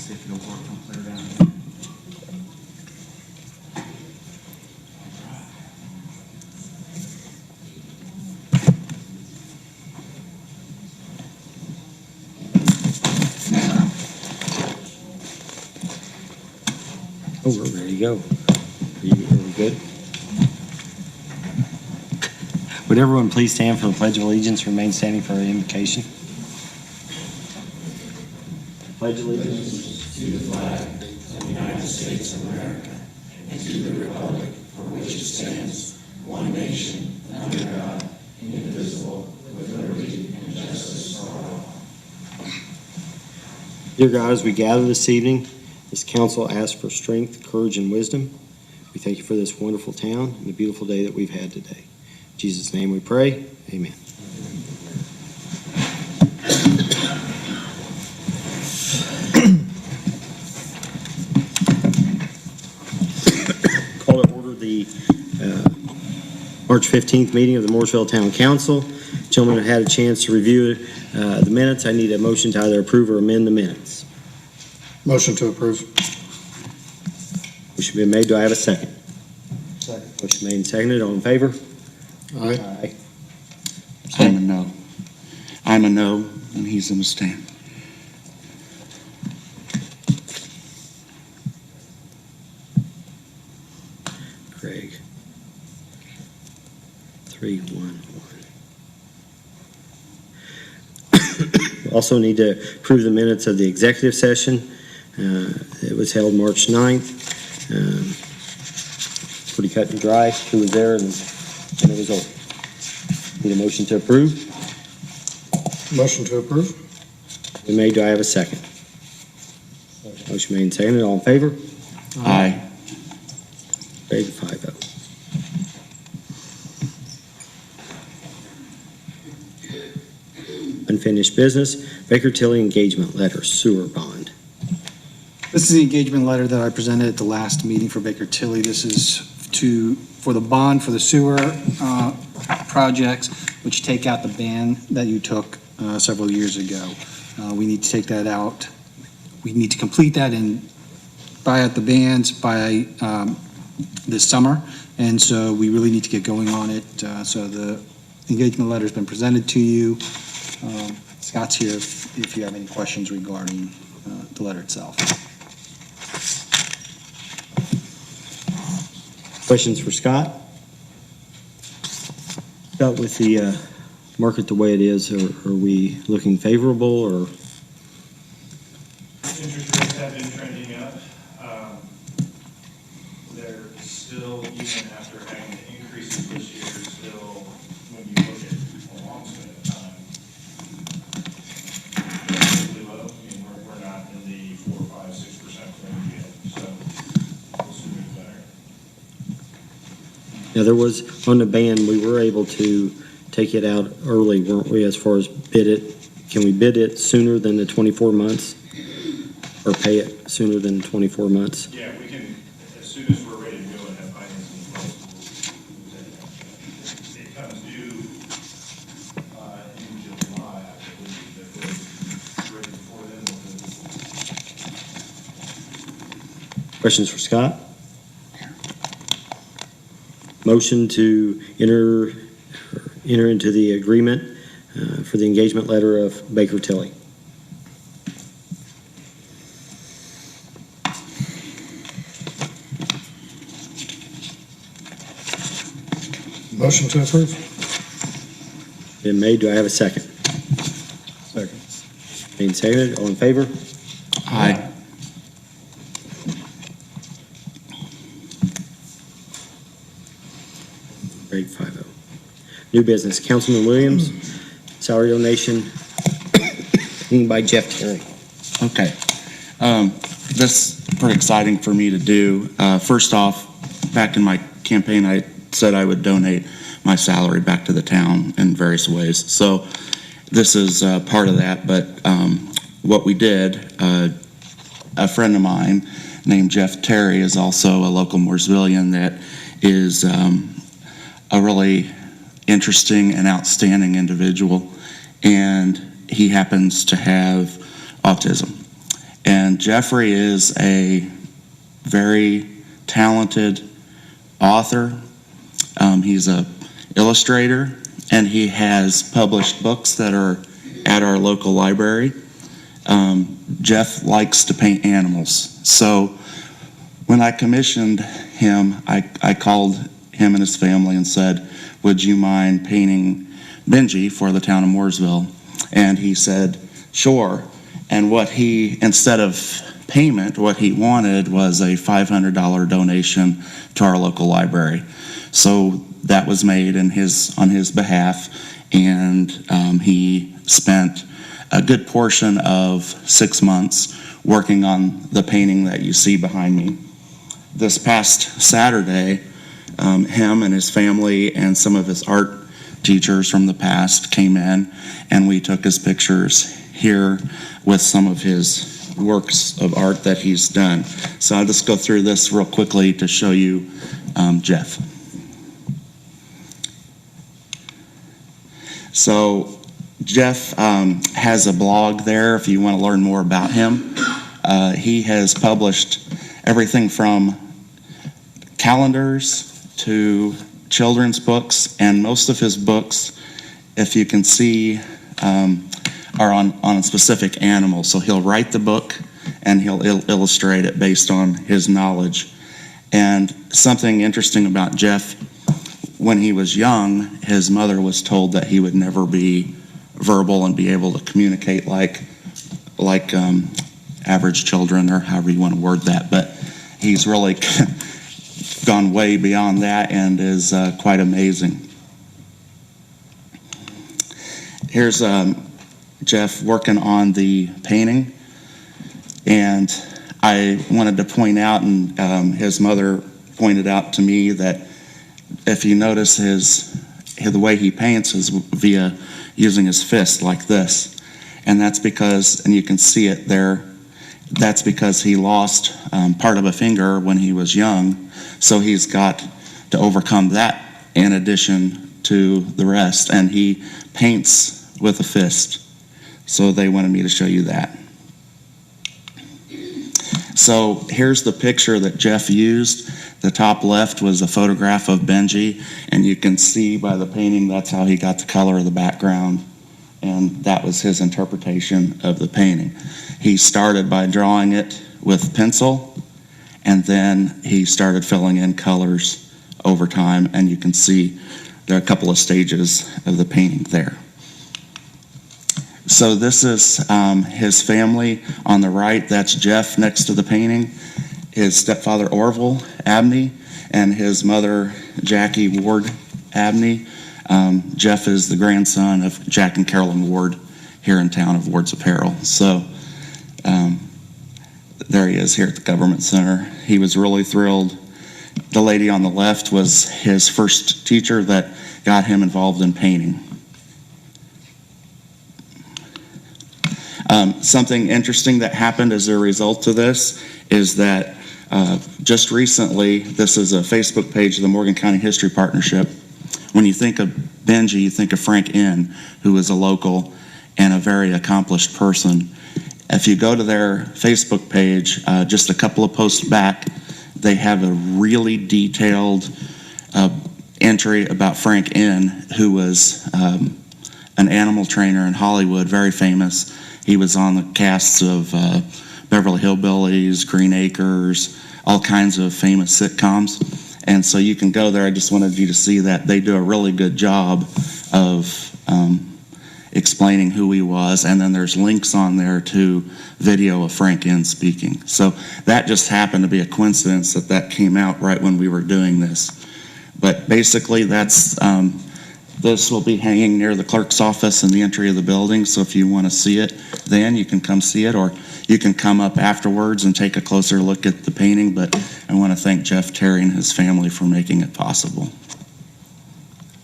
See if it'll work. I'll clear down. Oh, we're ready to go. Are we good? Would everyone please stand for the Pledge of Allegiance, remain standing for our invocation? Pledge allegiance to the flag of the United States of America and to the republic for which it stands, one nation, under God, indivisible, with liberty and justice for all. Dear God, as we gather this evening, this council asks for strength, courage, and wisdom. We thank you for this wonderful town and the beautiful day that we've had today. In Jesus' name we pray. Amen. Call to order the March 15th meeting of the Mooresville Town Council. Gentlemen have had a chance to review the minutes. I need a motion to either approve or amend the minutes. Motion to approve. Motion been made. Do I have a second? Second. Motion made and seconded. All in favor? Aye. I'm a no. I'm a no, and he's an abstain. Craig. 3-1-1. Also need to approve the minutes of the executive session. It was held March 9th. Pretty cut and dry. Who was there and it was over. Need a motion to approve? Motion to approve. Been made. Do I have a second? Motion made and seconded. All in favor? Aye. Carried 5-0. Unfinished business, Bakertilly engagement letter, sewer bond. This is the engagement letter that I presented at the last meeting for Bakertilly. This is for the bond for the sewer projects, which take out the ban that you took several years ago. We need to take that out. We need to complete that and buy out the bans by this summer, and so we really need to get going on it. So the engagement letter has been presented to you. Scott's here if you have any questions regarding the letter itself. Questions for Scott? Scott, with the market the way it is, are we looking favorable or? Interest rates have been trending up. They're still, even after having the increases this year, still, when you look at a long span of time, relatively low. I mean, we're not in the 4, 5, 6% range yet, so we'll soon be better. Now, there was, on the ban, we were able to take it out early, weren't we, as far as bid it? Can we bid it sooner than the 24 months? Or pay it sooner than 24 months? Yeah, we can, as soon as we're ready to go and have financing in place, we'll take action. It comes due in July, I believe, if we're ready before then. We'll do it. Questions for Scott? Motion to enter into the agreement for the engagement letter of Bakertilly. Motion to approve. Been made. Do I have a second? Second. Made and seconded. All in favor? Aye. Great, 5-0. New business, Councilman Williams, salary donation, by Jeff Terry. Okay. This is pretty exciting for me to do. First off, back in my campaign, I said I would donate my salary back to the town in various ways. So this is part of that, but what we did, a friend of mine named Jeff Terry is also a local Mooresvillian that is a really interesting and outstanding individual, and he happens to have autism. And Jeffrey is a very talented author. He's a illustrator, and he has published books that are at our local library. Jeff likes to paint animals. So when I commissioned him, I called him and his family and said, would you mind painting Benji for the town of Mooresville? And he said, sure. And instead of payment, what he wanted was a $500 donation to our local library. So that was made on his behalf, and he spent a good portion of 6 months working on the painting that you see behind me. This past Saturday, him and his family and some of his art teachers from the past came in, and we took his pictures here with some of his works of art that he's done. So I'll just go through this real quickly to show you Jeff. So Jeff has a blog there if you want to learn more about him. He has published everything from calendars to children's books, and most of his books, if you can see, are on a specific animal. So he'll write the book and he'll illustrate it based on his knowledge. And something interesting about Jeff, when he was young, his mother was told that he would never be verbal and be able to communicate like average children, or however you want to word that. But he's really gone way beyond that and is quite amazing. Here's Jeff working on the painting, and I wanted to point out, and his mother pointed out to me, that if you notice the way he paints is via using his fist like this, and that's because, and you can see it there, that's because he lost part of a finger when he was young, so he's got to overcome that in addition to the rest, and he paints with a fist. So they wanted me to show you that. So here's the picture that Jeff used. The top left was a photograph of Benji, and you can see by the painting that's how he got the color of the background, and that was his interpretation of the painting. He started by drawing it with pencil, and then he started filling in colors over time, and you can see there are a couple of stages of the painting there. So this is his family on the right. That's Jeff next to the painting. His stepfather Orville Abney and his mother Jackie Ward Abney. Jeff is the grandson of Jack and Carolyn Ward here in town of Ward's Apparel. So there he is here at the Government Center. He was really thrilled. The lady on the left was his first teacher that got him involved in painting. Something interesting that happened as a result of this is that just recently, this is a Facebook page of the Morgan County History Partnership. When you think of Benji, you think of Frank Inn, who is a local and a very accomplished person. If you go to their Facebook page, just a couple of posts back, they have a really detailed entry about Frank Inn, who was an animal trainer in Hollywood, very famous. He was on the casts of Beverly Hillbillies, Green Acres, all kinds of famous sitcoms. And so you can go there. I just wanted you to see that. They do a really good job of explaining who he was. And then there's links on there to video of Frank Inn speaking. So that just happened to be a coincidence that came out right when we were doing this. But basically that's... this will be hanging near the clerk's office in the entry of the building, so if you want to see it then, you can come see it, or you can come up afterwards and take a closer look at the painting. But I want to thank Jeff Terry and his family for making it possible.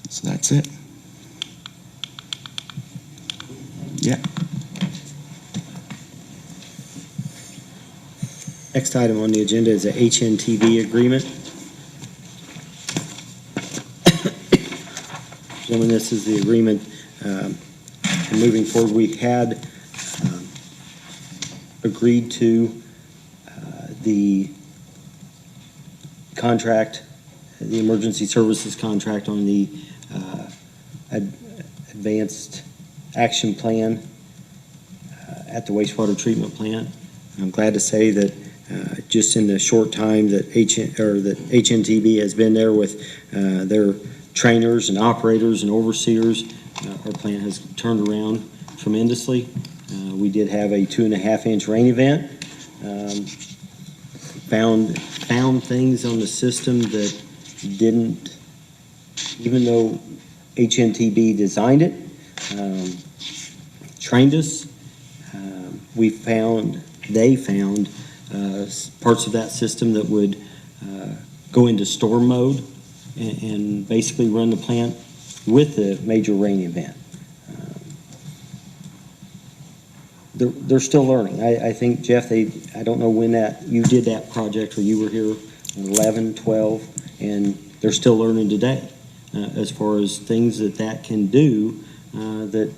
So that's it. Yeah. Next item on the agenda is a HNTD agreement. Gentlemen, this is the agreement, and moving forward, we had agreed to the contract, the emergency services contract on the advanced action plan at the wastewater treatment plant. I'm glad to say that just in the short time that HNTB has been there with their trainers and operators and overseers, our plant has turned around tremendously. We did have a 2.5-inch rain event. Found things on the system that didn't, even though HNTB designed it, trained us, they found parts of that system that would go into storm mode and basically run the plant with the major rain event. They're still learning. I think, Jeff, I don't know when you did that project, or you were here in 11, 12, and they're still learning today as far as things that can do, that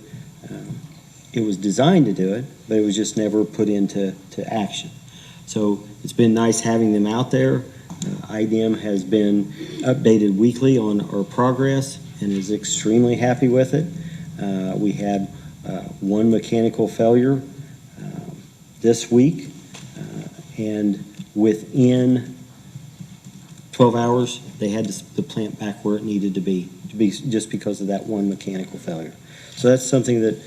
it was designed to do it, but it was just never put into action. So it's been nice having them out there. IDM has been updated weekly on our progress and is extremely happy with it. We had one mechanical failure this week, and within 12 hours, they had the plant back where it needed to be just because of that one mechanical failure. So that's something that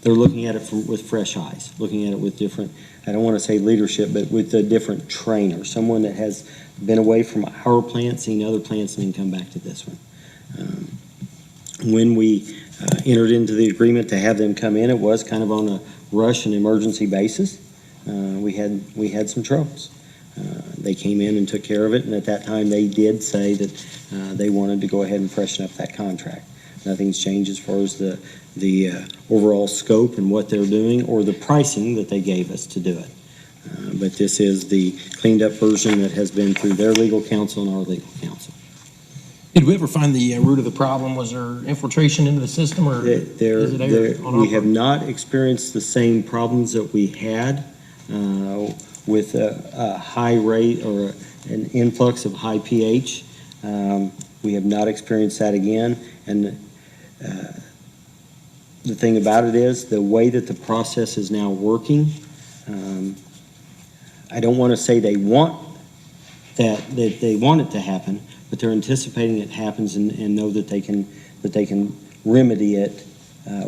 they're looking at it with fresh eyes, looking at it with different, I don't want to say leadership, but with a different trainer, someone that has been away from our plant, seen other plants, and then come back to this one. When we entered into the agreement to have them come in, it was kind of on a rush and emergency basis. We had some troubles. They came in and took care of it, and at that time they did say that they wanted to go ahead and freshen up that contract. Nothing's changed as far as the overall scope and what they're doing or the pricing that they gave us to do it. But this is the cleaned up version that has been through their legal counsel and our legal counsel. Did we ever find the root of the problem? Was there infiltration into the system, or is it We have not experienced the same problems that we had with a high rate or an influx of high pH. We have not experienced that again. And the thing about it is the way that the process is now working, I don't want to say they want that they want it to happen, but they're anticipating it happens and know that they can remedy it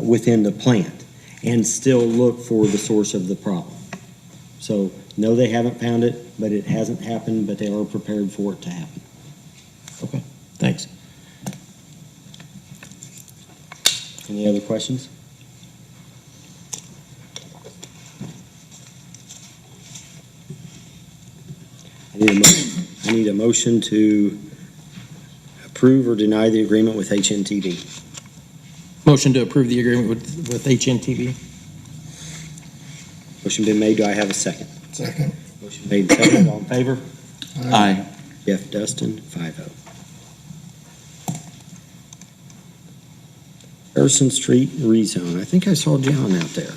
within the plant and still look for the source of the problem. So no, they haven't found it, but it hasn't happened, but they are prepared for it to happen. Okay, thanks. Any other questions? I need a motion to approve or deny the agreement with HNTB. Motion to approve the agreement with HNTB. Motion been made. Do I have a second? Second. Motion made and seconded. All in favor? Aye. Jeff Dustin, 5-0. Harrison Street rezone. I think I saw John out there.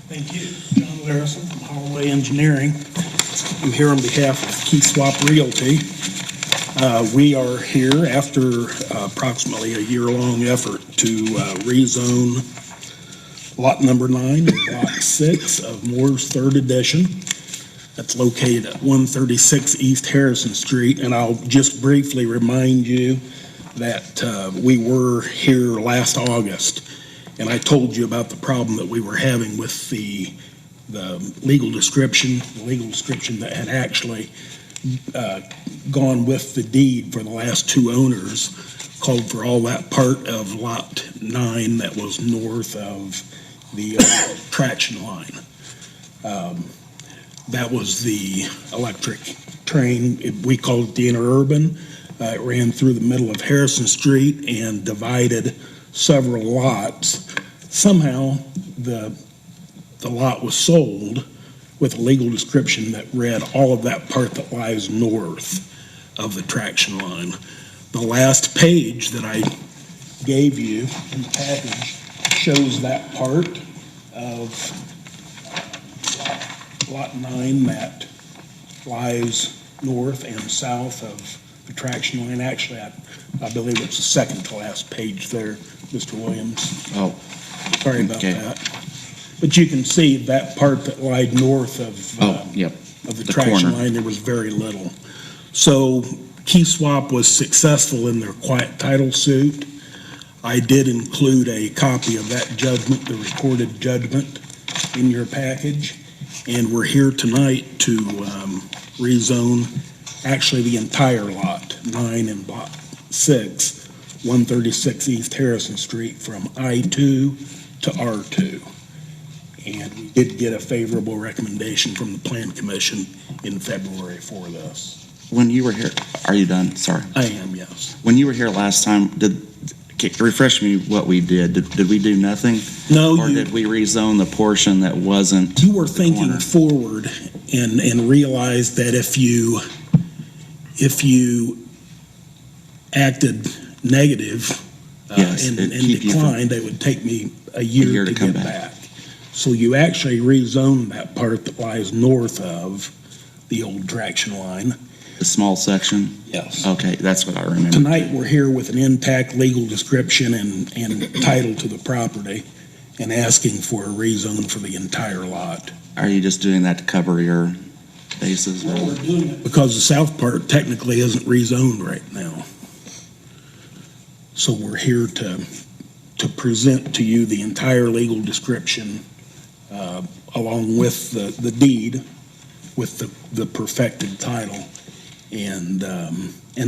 Thank you. John Larison from Holloway Engineering. I'm here on behalf of Key Swap Realty. We are here after approximately a year-long effort to rezone lot number 9 and block 6 of Moore's 3rd Edition. That's located at 136 East Harrison Street. And I'll just briefly remind you that we were here last August, and I told you about the problem that we were having with the legal description that had actually gone with the deed for the last two owners, called for all that part of Lot 9 that was north of the traction line. That was the electric train. We called it the interurban. It ran through the middle of Harrison Street and divided several lots. Somehow, the lot was sold with a legal description that read all of that part that lies north of the traction line. The last page that I gave you in the package shows that part of Lot 9 that lies north and south of the traction line. Actually, I believe it's the second to last page there, Mr. Williams. Oh, Sorry about okay. that. But you can see that part that lied north of, yep. of the The traction corner. line, there was very little. So Key Swap was successful in their quiet title suit. I did include a copy of that judgment, the recorded judgment, in your package. And we're here tonight to rezone actually the entire lot, 9 and Block 6, 136 East Harrison Street, from I-2 to R2. And we did get a favorable recommendation from the Plan Commission in February for this. When you were here, are you done? Sorry. I am, yes. When you were here last time, refresh me what we did. Did we do nothing? No, Or did we rezone the portion that wasn't? you were the thinking corner? forward and realized that if you acted negative Yes, and it'd keep you from- declined, it would take me a year to come get back. back. So you actually rezoned that part that lies north of the old traction line. The small section? Yes. Okay, that's what I remember. Tonight, we're here with an intact legal description and title to the property and asking for a rezone for the entire lot. Are you just doing that to cover your bases? Well, we're doing it because the south part technically isn't rezoned right now. So we're here to present to you the entire legal description along with the deed, with the perfected title, and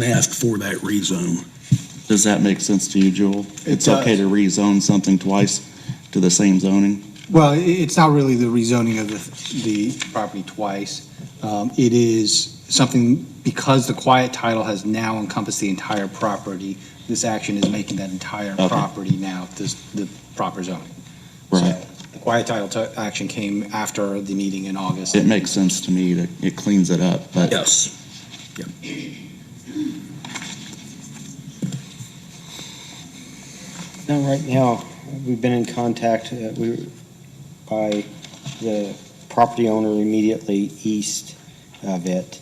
ask for that rezone. Does that make sense to you, Jewel? It's does. okay to rezone something twice to the same zoning? Well, it's not really the rezoning of the property twice. It is something, because the quiet title has now encompassed the entire property, this action is making that entire Okay. property now the proper zoning. Right. So the quiet title action came after the meeting in August. It makes sense to me that it cleans it up, but Yes. Now, right now, we've been in contact by the property owner immediately east of it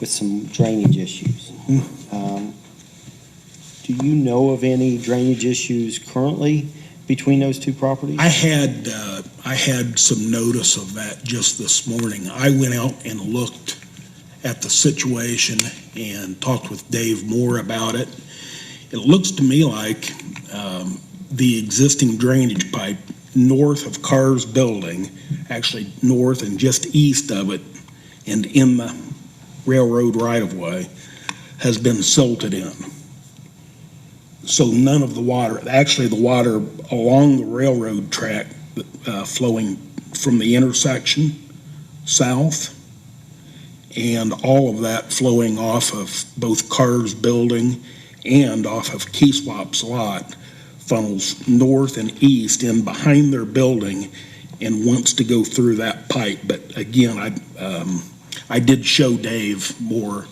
with some drainage issues. Do you know of any drainage issues currently between those two properties? I had some notice of that just this morning. I went out and looked at the situation and talked with Dave Moore about it. It looks to me like the existing drainage pipe north of Carr's building, actually north and just east of it, and in the railroad right-of-way, has been silted in. So none of the water, actually the water along the railroad track flowing from the intersection south, and all of that flowing off of both Carr's building and off of Key Swap's lot, funnels north and east in behind their building and wants to go through that pipe. But again, I did show Dave Moore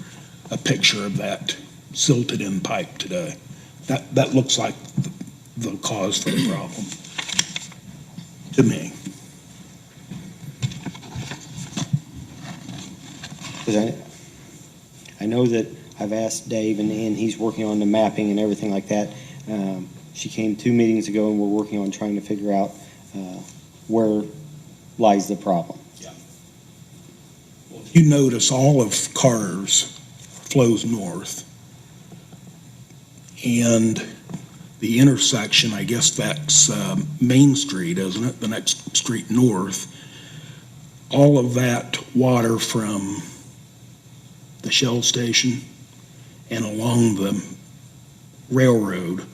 a picture of that silted in pipe today. That looks like the cause for the problem to me. Because I know that I've asked Dave, and he's working on the mapping and everything like that. She came 2 meetings ago, and we're working on trying to figure out where lies the problem. If you notice, all of Carr's flows north. And the intersection, I guess that's Main Street, isn't it? The next street north. All of that water from the Shell station, and along the railroad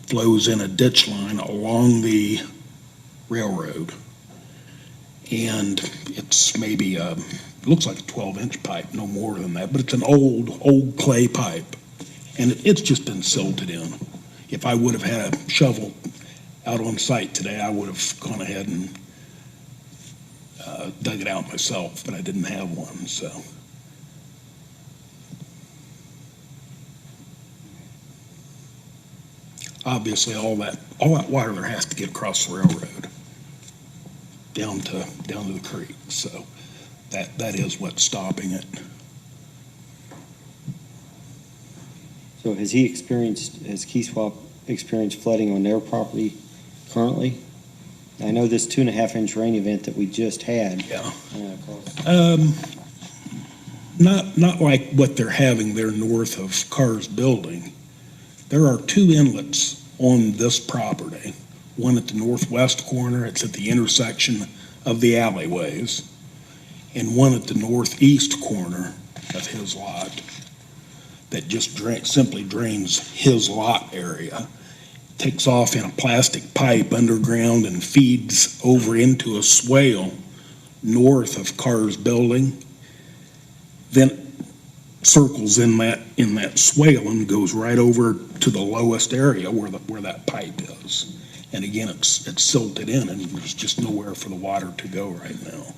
flows in a ditch line along the railroad. And it's maybe looks like a 12-inch pipe, no more than that, but it's an old clay pipe. And it's just been silted in. If I would have had a shovel out on site today, I would have gone ahead and dug it out myself, but I didn't have one, so. Obviously, all that water there has to get across the railroad down to the creek, so that is what's stopping it. So has Key Swap experienced flooding on their property currently? I know this 2.5-inch rain event that we just had. Yeah. Not like what they're having there north of Carr's building. There are 2 inlets on this property. One at the northwest corner, it's at the intersection of the alleyways, and one at the northeast corner of his lot that just simply drains his lot area, takes off in a plastic pipe underground and feeds over into a swale north of Carr's building, then circles in that swale and goes right over to the lowest area where that pipe is. And again, it's silted in, and there's just nowhere for the water to go right now.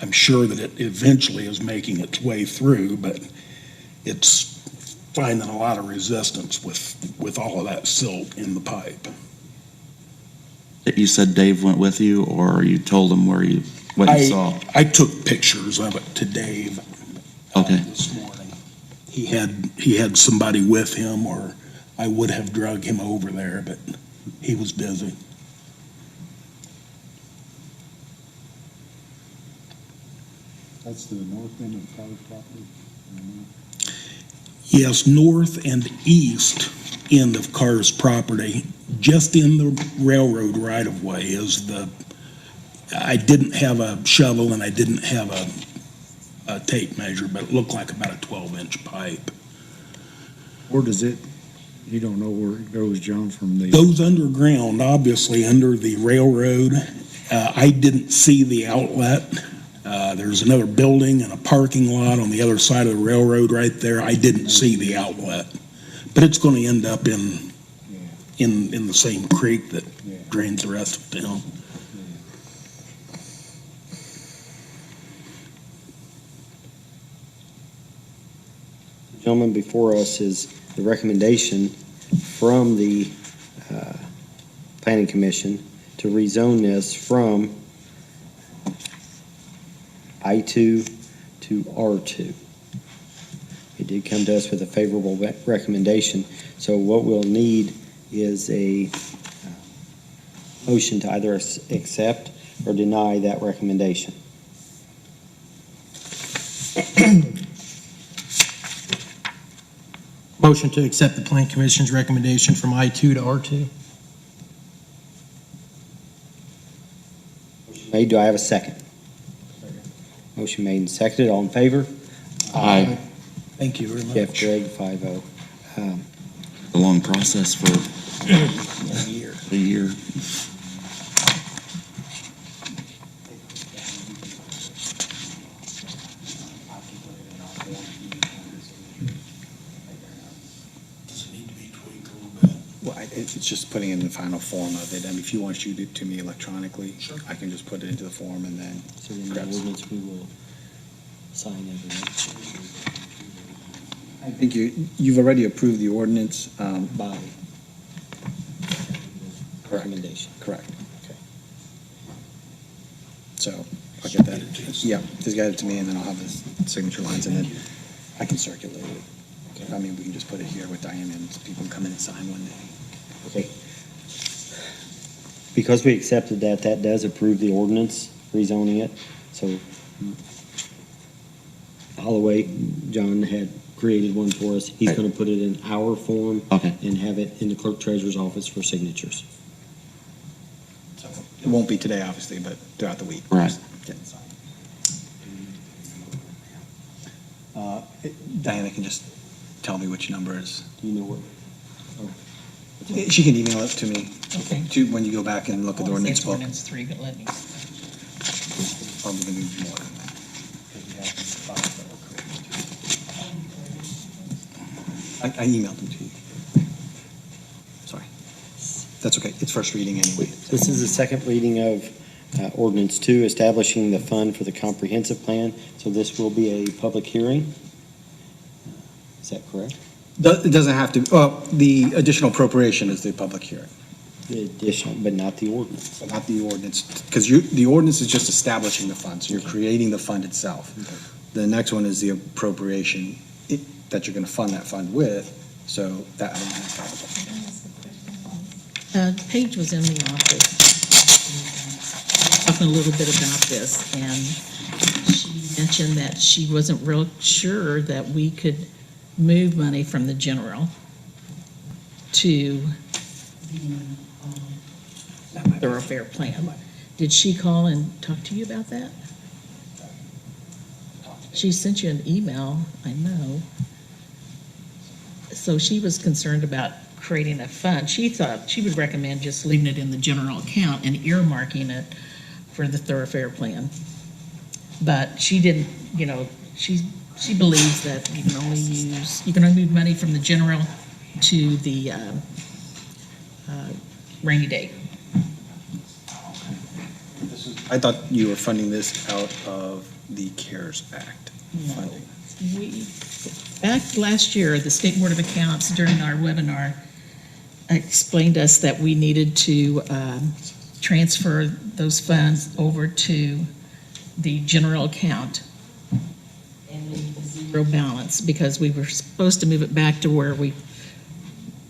I'm sure that it eventually is making its way through, but it's finding a lot of resistance with all of that silt in the pipe. You said Dave went with you, or you told him what you saw? I took pictures of it to Dave. Okay. This morning. He had somebody with him, or I would have drug him over there, but he was busy. That's the north end of Carr's property? Yes, north and east end of Carr's property, just in the railroad right-of-way is I didn't have a shovel and I didn't have a tape measure, but it looked like about a 12-inch pipe. Where does it, you don't know where it goes, John, from the? Goes underground, obviously, under the railroad. I didn't see the outlet. There's another building and a parking lot on the other side of the railroad right there. I didn't see the outlet. But it's going to end up in the same creek that drains the rest of town. Gentlemen, before us is the recommendation from the Planning Commission to rezone this from I-2 to R2. It did come to us with a favorable recommendation, so what we'll need is a motion to either accept or deny that recommendation. Motion to accept the Plan Commission's recommendation from I-2 to R2. Made, do I have a second? Motion made and seconded, all in favor? Aye. Thank you very much. Jeff Gregg, 5-0. A long process for a year. Does it need to be tweaked a little bit? Well, it's just putting in the final form of it. I mean, if you want to shoot it to me electronically, Sure. I can just put it into the form and then. So in the ordinance, we will sign everything. I think you've already approved the ordinance. By recommendation. Correct. Okay. So I'll get that. Yeah, just get it to me and then I'll have the signature lines and then I can circulate it. Okay. I mean, we can just put it here with Diane and people can come in and sign one day. Okay. Because we accepted that, that does approve the ordinance, rezoning it. So Holloway, John had created one for us. He's going to put it in our form Okay. and have it in the clerk treasurer's office for signatures. So it won't be today, obviously, but throughout the week. Right. Get it signed. Diana can just tell me which number it is. Do you know what? She can email it to me, Okay. when you go back and look at the I wanna say ordinance it's book. Ordinance 3, but let me. Probably gonna be more than that. I emailed them to you. Sorry. That's okay, it's first reading anyway. This is the second reading of ordinance 2, establishing the fund for the comprehensive plan. So this will be a public hearing. Is that correct? It doesn't have to, the additional appropriation is the public hearing, The additional, but not the ordinance. but not the ordinance, because the ordinance is just establishing the fund, so you're creating the fund itself. The next one is the appropriation that you're gonna fund that fund with, so that I don't have a problem with. Paige was in the office talking a little bit about this, and she mentioned that she wasn't real sure that we could move money from the general to the thoroughfare plan. Did she call and talk to you about that? She sent you an email, I know. So she was concerned about creating a fund. She thought, she would recommend just leaving it in the general account and earmarking it for the thoroughfare plan. But she didn't, she believes that you can only move money from the general to the rainy day. I thought you were funding this out of the CARES Act funding. Back last year, the State Board of Accounts, during our webinar, explained to us that we needed to transfer those funds over to the general account and leave the zero balance, because we were supposed to move it back to where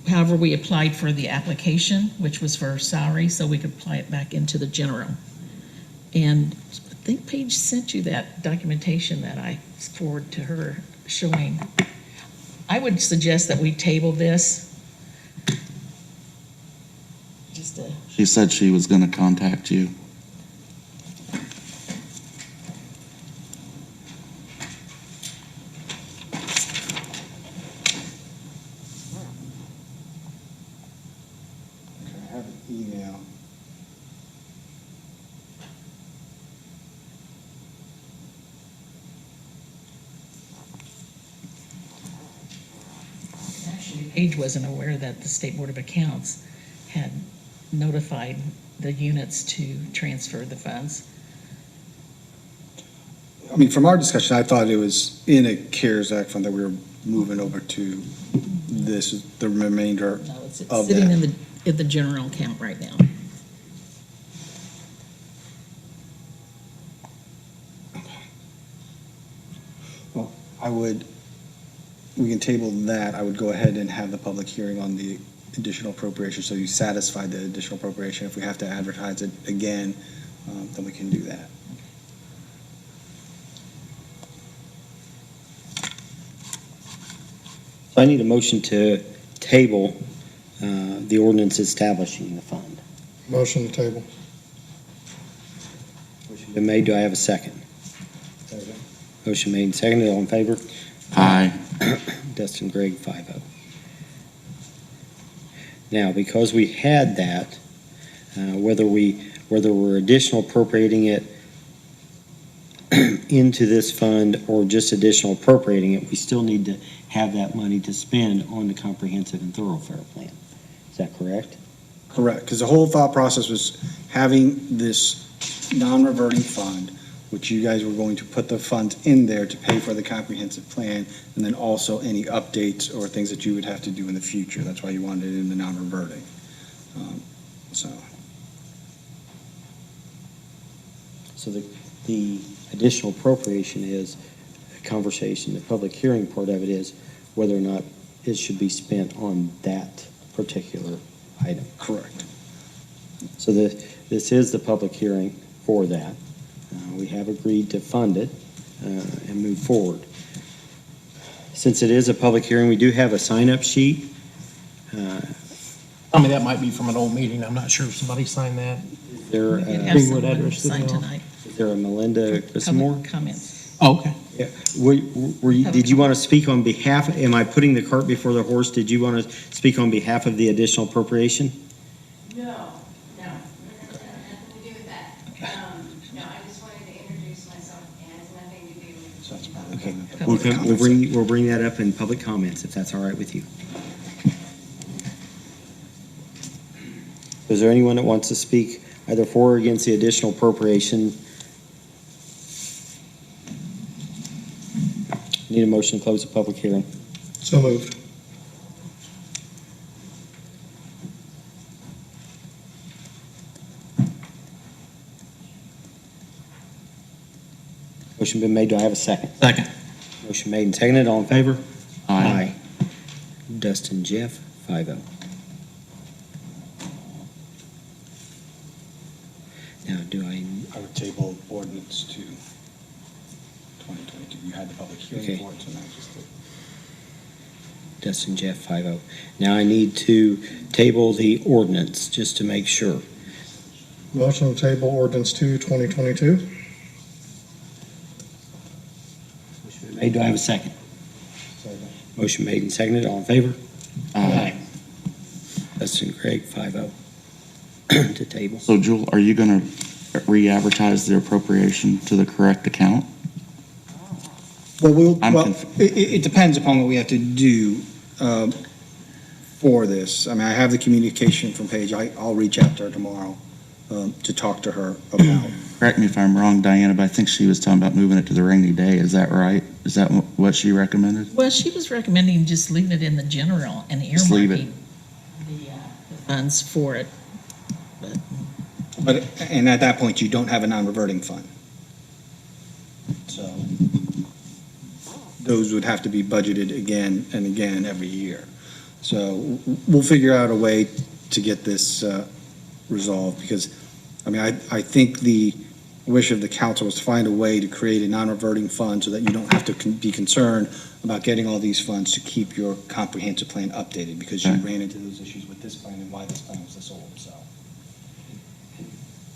however we applied for the application, which was for salary, so we could apply it back into the general. And I think Paige sent you that documentation that I forwarded to her showing. I would suggest that we table this. She said she was going to contact you. I have an email. Actually, Paige wasn't aware that the State Board of Accounts had notified the units to transfer the funds. I mean, from our discussion, I thought it was in a CARES Act fund that we were moving over to this, the remainder No, it's of sitting that. in the general account right now. Well, we can table that. I would go ahead and have the public hearing on the additional appropriation, so you satisfy the additional appropriation. If we have to advertise it again, then we can do that. So I need a motion to table the ordinance establishing the fund. Motion to table. Motion been made. Do I have a second? Motion made and seconded. All in favor? Aye. Dustin Gregg, 5-0. Now, because we had that, whether we're additional appropriating it into this fund or just additional appropriating it, we still need to have that money to spend on the comprehensive and thoroughfare plan. Is that correct? Correct, because the whole thought process was having this non-reverting fund, which you guys were going to put the funds in there to pay for the comprehensive plan, and then also any updates or things that you would have to do in the future. That's why you wanted it in the non-reverting. So the additional appropriation is a conversation, the public hearing part of it is whether or not it should be spent on that particular item. Correct. So this is the public hearing for that. We have agreed to fund it and move forward. Since it is a public hearing, we do have a sign-up sheet. I mean, that might be from an old meeting. I'm not sure if somebody signed that. There, We did have Greenwood someone address to sign the- tonight. is there a Melinda Grissamore? Comments. Oh, okay. Yeah. Did you want to speak on behalf, am I putting the cart before the horse? Did you want to speak on behalf of the additional appropriation? No, nothing to do with that. No, I just wanted to introduce myself. It has nothing to do with. So that's probably Okay, the we'll bring that up in public comments, if that's all right with you. Is there anyone that wants to speak either for or against the additional appropriation? Need a motion to close the public hearing. So moved. Motion been made, do I have a second? Second. Motion made and seconded, all in favor? Aye. Dustin, Jeff, 5-0. Now, do I, I would table ordinance to 2022. You had the public Okay. hearing for it, so now just the Dustin, Jeff, 5-0. Now I need to table the ordinance, just to make sure. Motion to table ordinance 2, 2022. Motion been made, do I have a second? Motion made and seconded, all in favor? Aye. Dustin, Craig, 5-0 to table. So Jewel, are you gonna re-advertise the appropriation to the correct account? Well, I'm it depends upon what we have to do for this. I mean, I have the communication from Paige. I'll reach out to her tomorrow to talk to her about. Correct me if I'm wrong, Diana, but I think she was talking about moving it to the rainy day. Is that right? Is that what she recommended? Well, she was recommending just leaving it in the general and Just leave it. earmarking the funds for it. But, and at that point, you don't have a non-reverting fund. So those would have to be budgeted again and again every year. So we'll figure out a way to get this resolved, because, I mean, I think the wish of the council was to find a way to create a non-reverting fund so that you don't have to be concerned about getting all these funds to keep your comprehensive plan updated, because you Right. ran into those issues with this plan and why this plan was this old, so.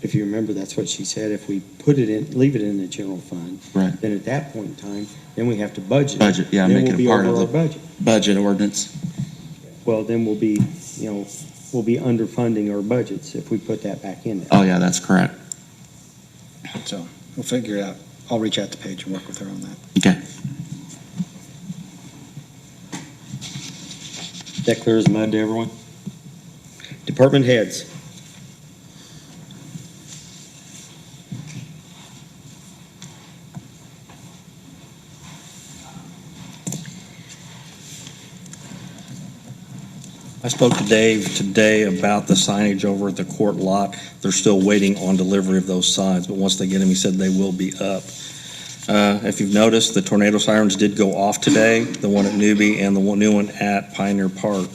If you remember, that's what she said, if we put it in, leave it in the general fund. Right. Then at that point in time, then we have to budget. Budget, yeah, Then make we'll it be a part over of our the budget. budget ordinance. Well, then we'll be, we'll be underfunding our budgets if we put that back in there. Oh, yeah, that's correct. So we'll figure it out. I'll reach out to Paige and work with her on that. Okay. That clear as mud to everyone? Department heads. I spoke to Dave today about the signage over at the court lot. They're still waiting on delivery of those signs, but once they get them, he said they will be up. If you've noticed, the tornado sirens did go off today, the one at Newbie and the new one at Pioneer Park.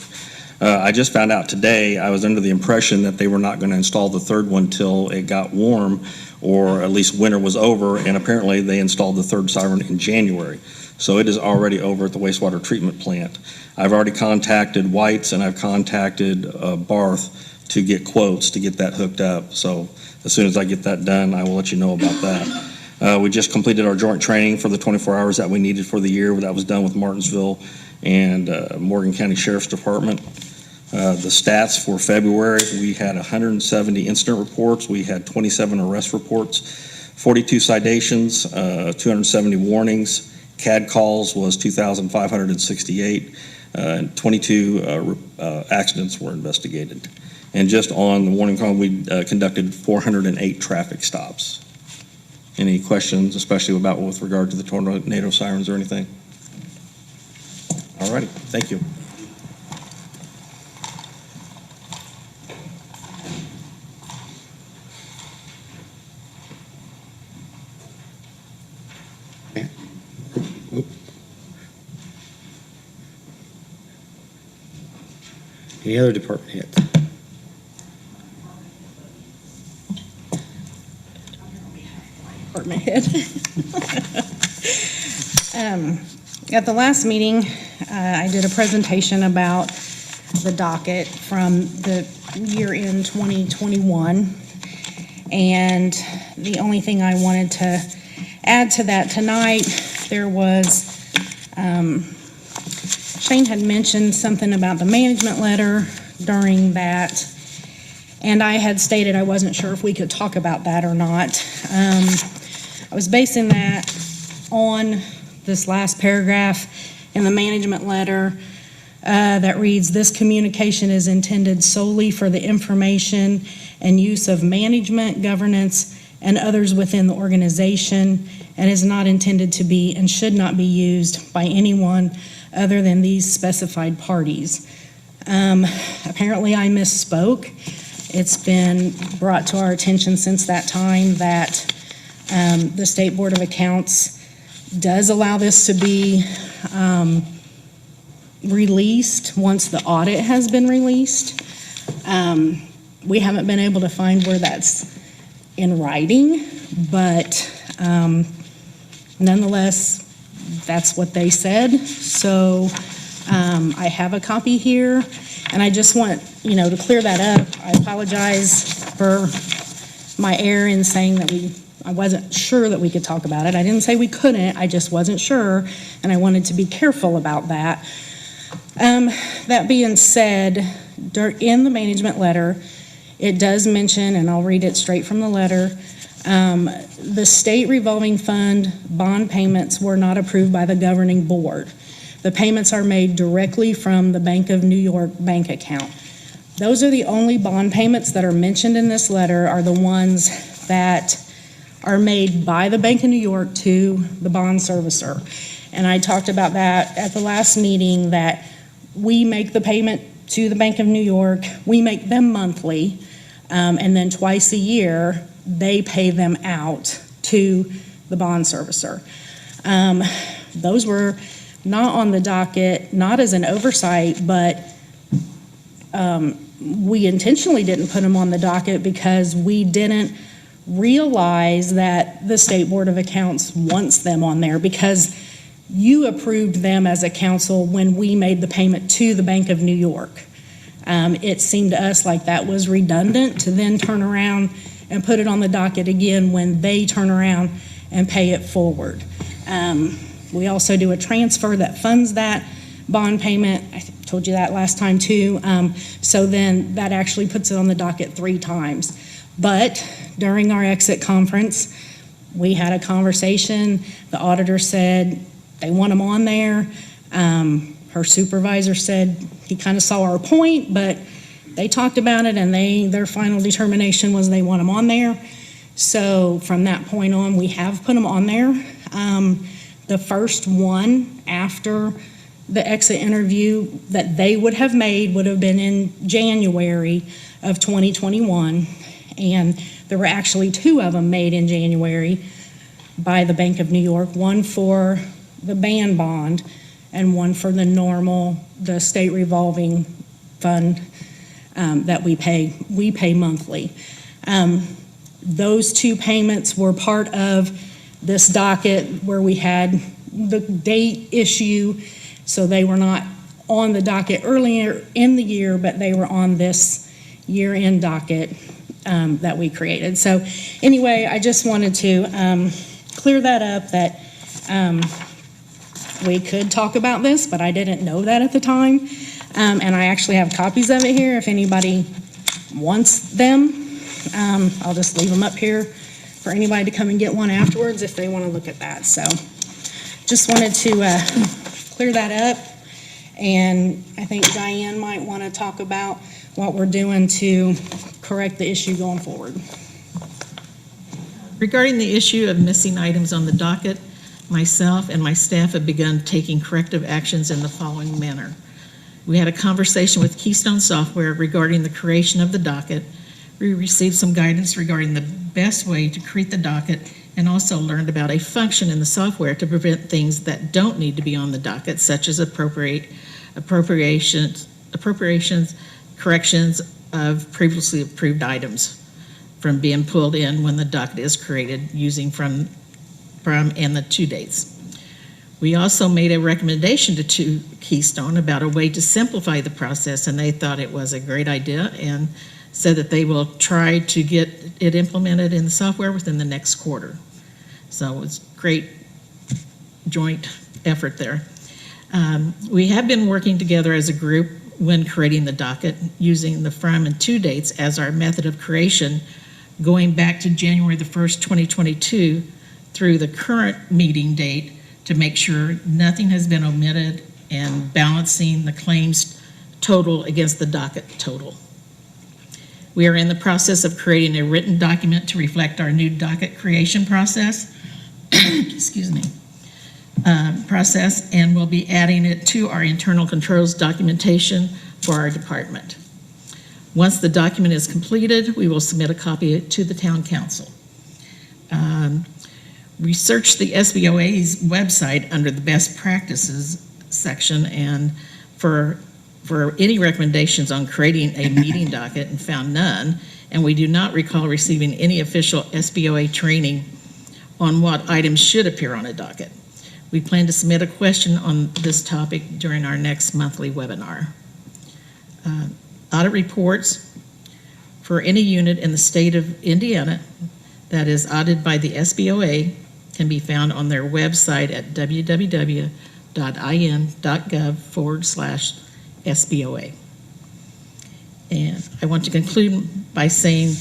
I just found out today, I was under the impression that they were not going to install the third one till it got warm, or at least winter was over, and apparently they installed the third siren in January. So it is already over at the wastewater treatment plant. I've already contacted White's and I've contacted Barth to get quotes to get that hooked up. So as soon as I get that done, I will let you know about that. We just completed our joint training for the 24 hours that we needed for the year. That was done with Martinsville and Morgan County Sheriff's Department. The stats for February, we had 170 incident reports. We had 27 arrest reports, 42 citations, 270 warnings. CAD calls was 2,568, and 22 accidents were investigated. And just on the warning call, we conducted 408 traffic stops. Any questions, especially about with regard to the tornado sirens or anything? All righty, thank you. Any other department heads? Department head. At the last meeting, I did a presentation about the docket from the year in 2021. And the only thing I wanted to add to that, tonight, there was, Shane had mentioned something about the management letter during that, and I had stated I wasn't sure if we could talk about that or not. I was basing that on this last paragraph in the management letter that reads, "This communication is intended solely for the information and use of management, governance, and others within the organization, and is not intended to be and should not be used by anyone other than these specified parties." Apparently I misspoke. It's been brought to our attention since that time that the State Board of Accounts does allow this to be released once the audit has been released. We haven't been able to find where that's in writing, but nonetheless, that's what they said. So I have a copy here, and I just want, to clear that up. I apologize for my error in saying that I wasn't sure that we could talk about it. I didn't say we couldn't, I just wasn't sure, and I wanted to be careful about that. That being said, in the management letter, it does mention, and I'll read it straight from the letter, the state revolving fund bond payments were not approved by the governing board. The payments are made directly from the Bank of New York bank account. Those are the only bond payments that are mentioned in this letter, are the ones that are made by the Bank of New York to the bond servicer. And I talked about that at the last meeting, that we make the payment to the Bank of New York, we make them monthly, and then twice a year, they pay them out to the bond servicer. Those were not on the docket, not as an oversight, but we intentionally didn't put them on the docket because we didn't realize that the State Board of Accounts wants them on there, because you approved them as a council when we made the payment to the Bank of New York. It seemed to us like that was redundant to then turn around and put it on the docket again when they turn around and pay it forward. We also do a transfer that funds that bond payment. I told you that last time too. So then that actually puts it on the docket 3 times. But during our exit conference, we had a conversation. The auditor said they want them on there. Her supervisor said he kind of saw our point, but they talked about it, and their final determination was they want them on there. So from that point on, we have put them on there. The first one after the exit interview that they would have made would have been in January of 2021, and there were actually 2 of them made in January by the Bank of New York, one for the band bond and one for the state revolving fund that we pay monthly. Those 2 payments were part of this docket where we had the date issue, so they were not on the docket earlier in the year, but they were on this year-end docket that we created. So anyway, I just wanted to clear that up, that we could talk about this, but I didn't know that at the time. And I actually have copies of it here if anybody wants them. I'll just leave them up here for anybody to come and get one afterwards if they want to look at that. So just wanted to clear that up. And I think Diane might want to talk about what we're doing to correct the issue going forward. Regarding the issue of missing items on the docket, myself and my staff have begun taking corrective actions in the following manner. We had a conversation with Keystone Software regarding the creation of the docket. We received some guidance regarding the best way to create the docket, and also learned about a function in the software to prevent things that don't need to be on the docket, such as appropriations, corrections of previously approved items from being pulled in when the docket is created, using from and the 2 dates. We also made a recommendation to Keystone about a way to simplify the process, and they thought it was a great idea and said that they will try to get it implemented in the software within the next quarter. So it's great joint effort there. We have been working together as a group when creating the docket, using the from and to dates as our method of creation, going back to January the 1st, 2022 through the current meeting date to make sure nothing has been omitted and balancing the claims total against the docket total. We are in the process of creating a written document to reflect our new docket creation process. Excuse me. Process, and we'll be adding it to our internal controls documentation for our department. Once the document is completed, we will submit a copy to the town council. Research the SBOA's website under the best practices section and for any recommendations on creating a meeting docket and found none, and we do not recall receiving any official SBOA training on what items should appear on a docket. We plan to submit a question on this topic during our next monthly webinar. Audit reports for any unit in the state of Indiana that is audited by the SBOA can be found on their website at www.in.gov/SBOA. And I want to conclude by saying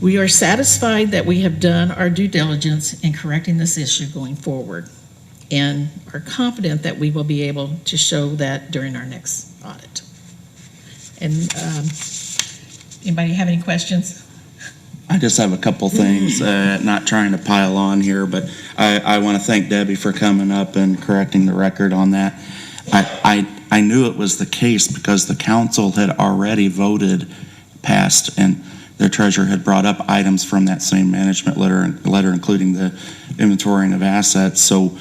we are satisfied that we have done our due diligence in correcting this issue going forward, and are confident that we will be able to show that during our next audit. And anybody have any questions? I just have a couple things, not trying to pile on here, but I want to thank Debbie for coming up and correcting the record on that. I knew it was the case because the council had already voted past, and their treasurer had brought up items from that same management letter, including the inventorying of assets. So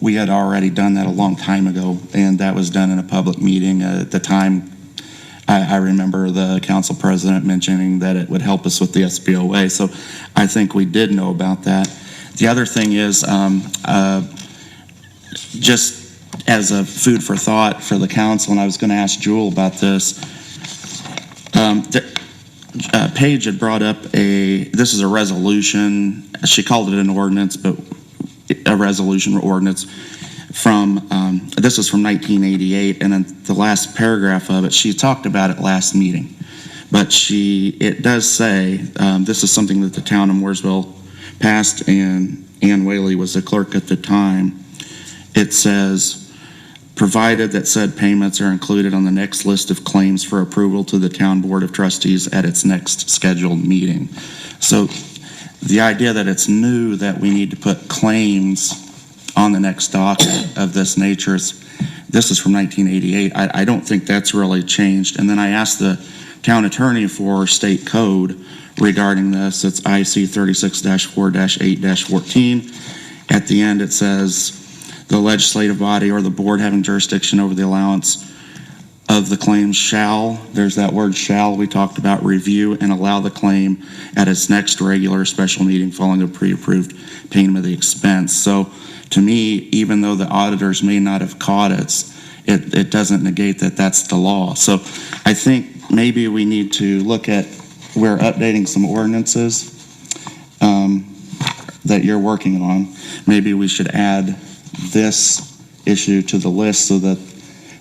we had already done that a long time ago, and that was done in a public meeting. At the time, I remember the council president mentioning that it would help us with the SBOA, so I think we did know about that. The other thing is, just as a food for thought for the council, and I was going to ask Jewel about this, Paige had brought up this is a resolution, she called it an ordinance, but a resolution or ordinance from, this is from 1988, and in the last paragraph of it, she talked about it last meeting. But it does say, this is something that the town of Mooresville passed, and Ann Whaley was the clerk at the time. It says, provided that said payments are included on the next list of claims for approval to the town board of trustees at its next scheduled meeting. So the idea that it's new that we need to put claims on the next docket of this nature, this is from 1988. I don't think that's really changed. And then I asked the town attorney for state code regarding this. It's IC 36-4-8-14. At the end it says, the legislative body or the board having jurisdiction over the allowance of the claim shall, there's that word shall we talked about, review and allow the claim at its next regular special meeting following a pre-approved payment of the expense. So to me, even though the auditors may not have caught it doesn't negate that that's the law. So I think maybe we need to look at, we're updating some ordinances that you're working on. Maybe we should add this issue to the list so that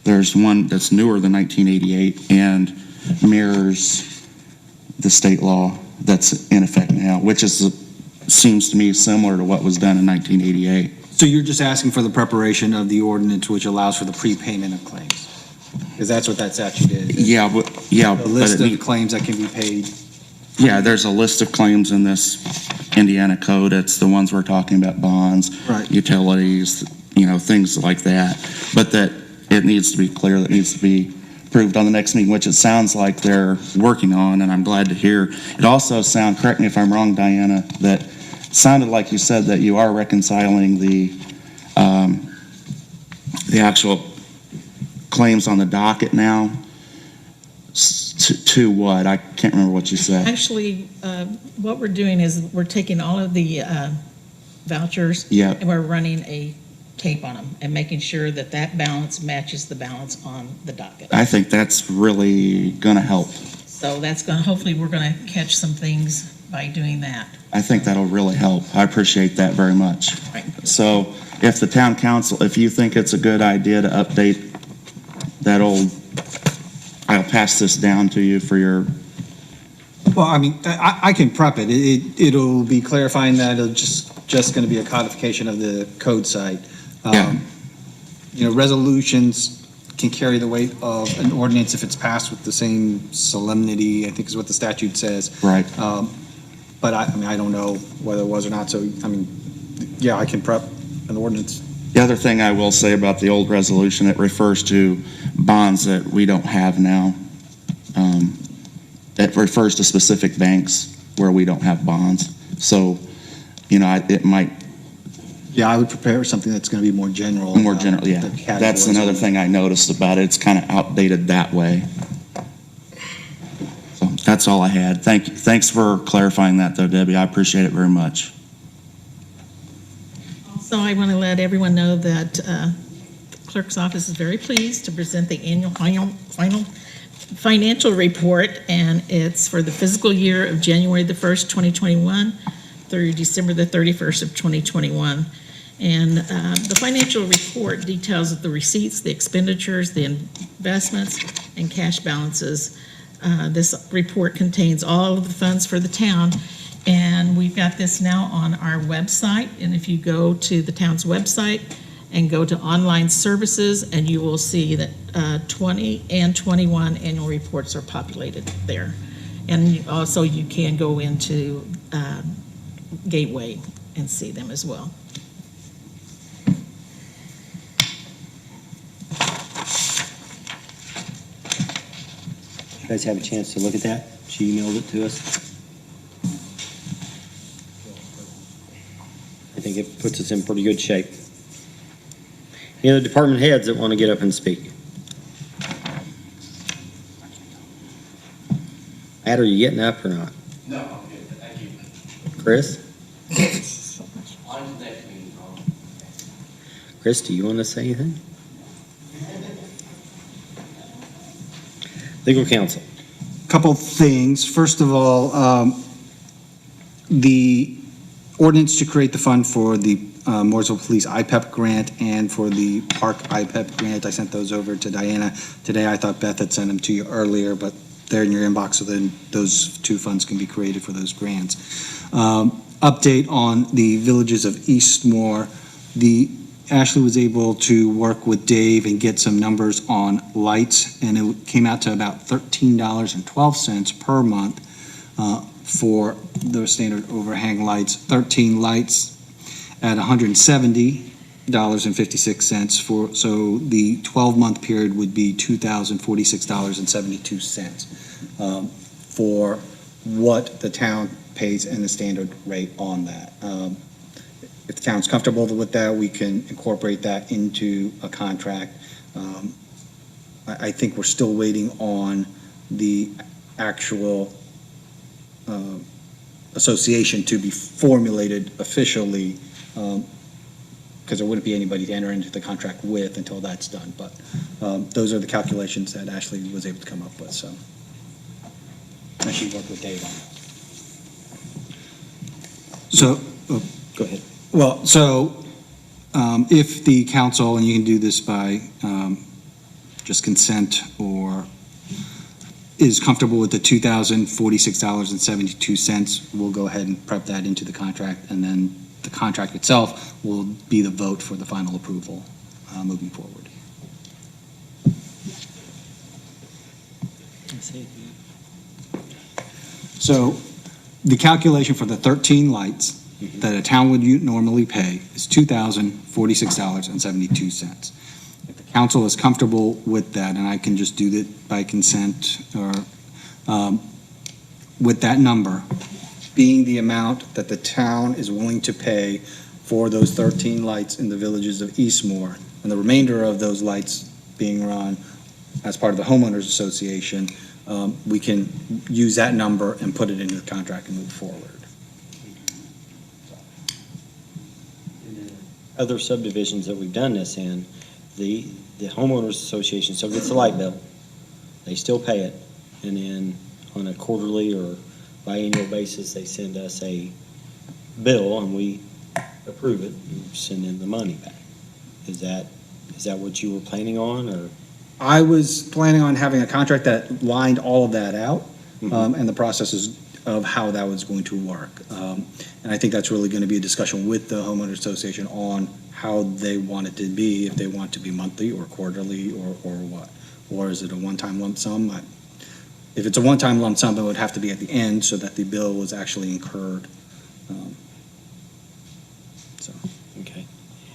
there's one that's newer than 1988 and mirrors the state law that's in effect now, which seems to me similar to what was done in 1988. So you're just asking for the preparation of the ordinance which allows for the prepayment of claims? Because that's what that statute is. Yeah, The list of claims that can be paid. Yeah, there's a list of claims in this Indiana code. It's the ones we're talking about, bonds, Right. utilities, things like that. But that it needs to be clear, that needs to be approved on the next meeting, which it sounds like they're working on, and I'm glad to hear. It also correct me if I'm wrong, Diana, that sounded like you said that you are reconciling the actual claims on the docket now to what? I can't remember what you said. Actually, what we're doing is we're taking all of the vouchers Yeah. and we're running a tape on them and making sure that that balance matches the balance on the docket. I think that's really going to help. So that's going to, hopefully we're going to catch some things by doing that. I think that'll really help. I appreciate that very much. Right. So if the town council, if you think it's a good idea to update that I'll pass this down to you for your, Well, I mean, I can prep it. It'll be clarifying that it's just going to be a codification of the code site. Yeah. Resolutions can carry the weight of an ordinance if it's passed with the same solemnity, I think is what the statute says. right. But I don't know whether it was or not, so, yeah, I can prep an ordinance. The other thing I will say about the old resolution, it refers to bonds that we don't have now. It refers to specific banks where we don't have bonds. So, it might, Yeah, I would prepare something that's going to be more general. more general, yeah. The categories That's another of- thing I noticed about it. It's kind of outdated that way. So that's all I had. Thanks for clarifying that though, Debbie. I appreciate it very much. Also, I want to let everyone know that the clerk's office is very pleased to present the annual final financial report, and it's for the fiscal year of January the 1st, 2021 through December the 31st of 2021. And the financial report details the receipts, the expenditures, the investments, and cash balances. This report contains all of the funds for the town, and we've got this now on our website. And if you go to the town's website and go to online services, and you will see that 20 and 21 annual reports are populated there. And also you can go into Gateway and see them as well. You guys have a chance to look at that? She emailed it to us. I think it puts us in pretty good shape. Any other department heads that want to get up and speak? Matt, are you getting up or not? No, I'm good, thank you. Chris? On to the next meeting, Ron. Chris, do you want to say anything? Legal counsel. Couple things. First of all, the ordinance to create the fund for the Mooresville Police IPEP grant and for the Park IPEP grant, I sent those over to Diana today. I thought Beth had sent them to you earlier, but they're in your inbox, so then those two funds can be created for those grants. Update on the villages of Eastmore. Ashley was able to work with Dave and get some numbers on lights, and it came out to about $13.12 per month for the standard overhang lights. 13 lights at $170.56 so the 12-month period would be $2,046.72 for what the town pays in the standard rate on that. If the town's comfortable with that, we can incorporate that into a contract. I think we're still waiting on the actual association to be formulated officially, because there wouldn't be anybody to enter into the contract with until that's done. But those are the calculations that Ashley was able to come up with, so. And she worked with Dave on that. So, go ahead. Well, so if the council, and you can do this by just consent, or is comfortable with the $2,046.72, we'll go ahead and prep that into the contract, and then the contract itself will be the vote for the final approval moving forward. So the calculation for the 13 lights that a town would normally pay is $2,046.72. If the council is comfortable with that, and I can just do that by consent, or with that number being the amount that the town is willing to pay for those 13 lights in the villages of Eastmore, and the remainder of those lights being run as part of the homeowners association, we can use that number and put it into the contract and move forward. Other subdivisions that we've done this in, the homeowners association still gets the light bill. They still pay it. And then on a quarterly or biannual basis, they send us a bill and we approve it and send in the money back. Is that what you were planning on, or? I was planning on having a contract that lined all of that out, and the processes of how that was going to work. And I think that's really going to be a discussion with the homeowner association on how they want it to be, if they want to be monthly or quarterly or what. Or is it a one-time lump sum? If it's a one-time lump sum, it would have to be at the end so that the bill was actually incurred. Okay.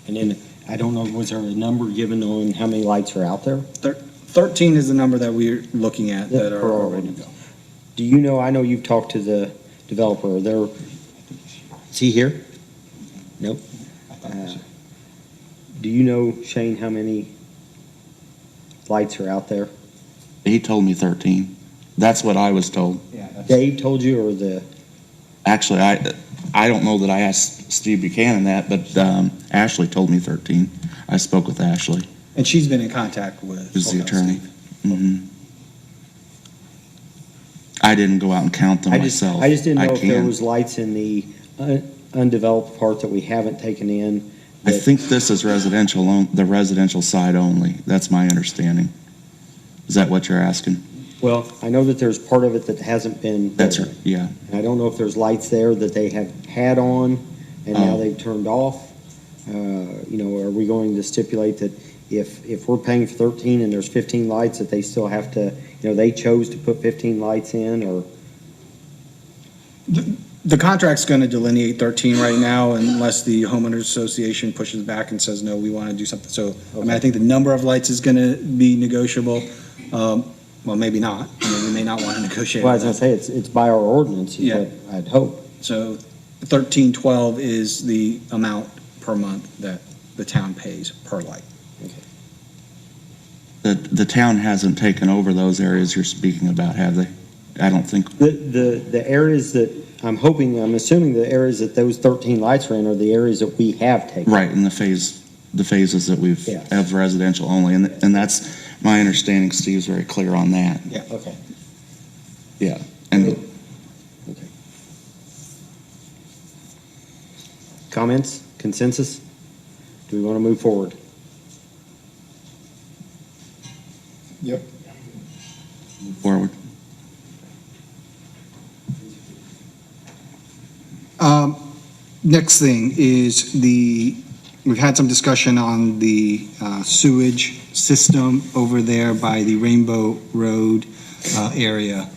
And then, I don't know, was there a number given on how many lights are out there? 13 is the number that we're looking at that are Per already. Do you know, I know you've talked to the developer, is he here? Nope. Do you know, Shane, how many lights are out there? He told me 13. That's what I was told. Dave told you, or the? Actually, I don't know that I asked Steve Buchanan that, but Ashley told me 13. I spoke with Ashley, And she's been in contact with. who's the attorney. I didn't go out and count them I just myself. didn't know if there can. was lights in the undeveloped part that we haven't taken in. I think this is residential, the residential side only. That's my understanding. Is that what you're asking? Well, I know that there's part of it that hasn't been. That's right, yeah. And I don't know if there's lights there that they have had on and now they've turned off. Are we going to stipulate that if we're paying for 13 and there's 15 lights, that they still have to, they chose to put 15 lights in, or? The contract's going to delineate 13 right now unless the homeowners association pushes back and says, no, we want to do something. So, I think the number of lights is going to be negotiable. Well, maybe not. We may not want to negotiate. Well, I was going to say, it's by our ordinance, is what I'd hope. So 1312 is the amount per month that the town pays per light. The town hasn't taken over those areas you're speaking about, have they? I don't think. The areas that, I'm assuming the areas that those 13 lights are in are the areas that we have taken. Right, in the phases that we've, Yes. have residential only, and that's my understanding. Steve's very clear on that. Yeah. Okay. Yeah, and Okay. Comments, consensus? Do we want to move forward? forward. Next thing is we've had some discussion on the sewage system over there by the Rainbow Road area.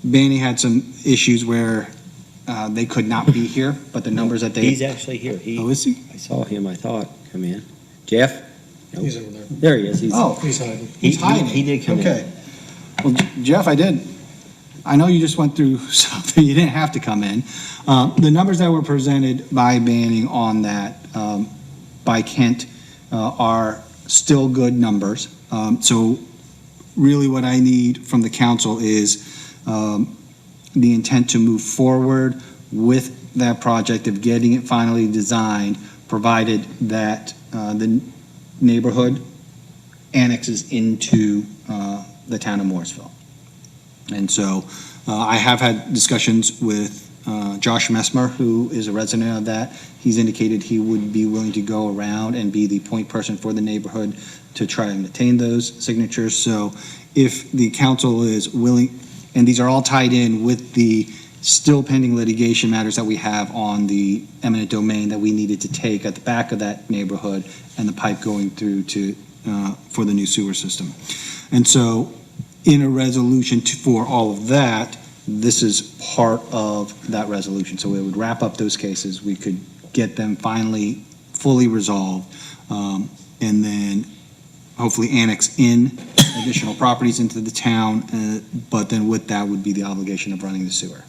Banny had some issues where they could not be here, but the numbers that they. He's actually here. Oh, is he? I saw him, I thought, come in. Jeff? Nope. He's over there. There he is. He's hiding. He's hiding. He did come in. Okay. Well, Jeff, I know you just went through something, you didn't have to come in. The numbers that were presented by Banning on that, by Kent, are still good numbers. So really what I need from the council is the intent to move forward with that project of getting it finally designed, provided that the neighborhood annexes into the town of Mooresville. And so I have had discussions with Josh Messmer, who is a resident of that. He's indicated he would be willing to go around and be the point person for the neighborhood to try and attain those signatures. So if the council is willing, and these are all tied in with the still pending litigation matters that we have on the eminent domain that we needed to take at the back of that neighborhood and the pipe going through to for the new sewer system. And so in a resolution for all of that, this is part of that resolution. So it would wrap up those cases. We could get them finally fully resolved, and then hopefully annex in additional properties into the town, but then with that would be the obligation of running the sewer.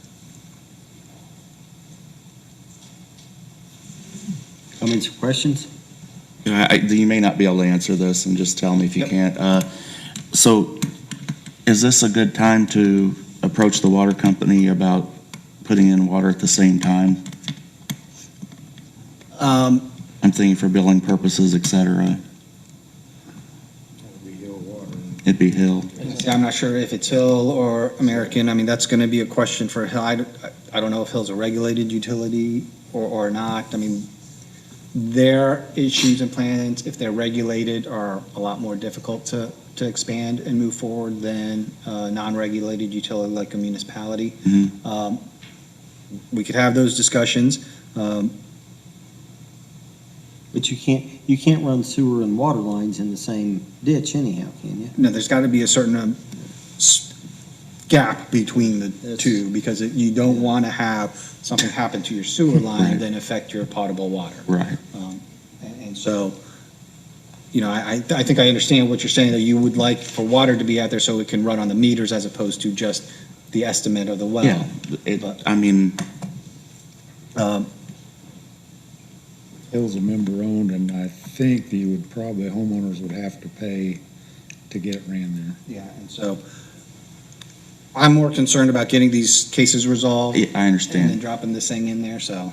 Comments or questions? You may not be able to answer this, and just tell me if you can't. So is this a good time to approach the water company about putting in water at the same time? I'm thinking for billing purposes, et cetera. It'd be Hill. See, I'm not sure if it's Hill or American. I mean, that's going to be a question for Hill. I don't know if Hill's a regulated utility or not. I mean, their issues and plans, if they're regulated, are a lot more difficult to expand and move forward than a non-regulated utility like a municipality. Mhm. We could have those discussions. But you can't run sewer and water lines in the same ditch anyhow, can you? No, there's got to be a certain gap between the two, because you don't want to have something happen to your sewer line Right. then affect your potable water. Right. And so, I think I understand what you're saying, that you would like for water to be out there so it can run on the meters as opposed to just the estimate of the well. Yeah, I mean, Hill's a member-owned, and I think homeowners would have to pay to get it ran there. Yeah, and so I'm more concerned about getting these cases resolved. yeah, I And then understand. dropping this thing in there, so.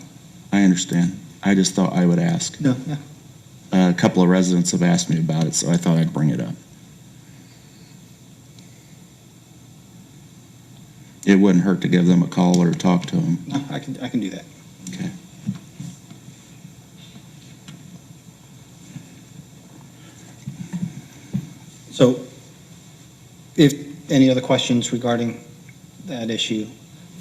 I understand. I just thought I would ask. No, yeah. A couple of residents have asked me about it, so I thought I'd bring it up. It wouldn't hurt to give them a call or talk to them. No, I can do that. Okay. So if any other questions regarding that issue,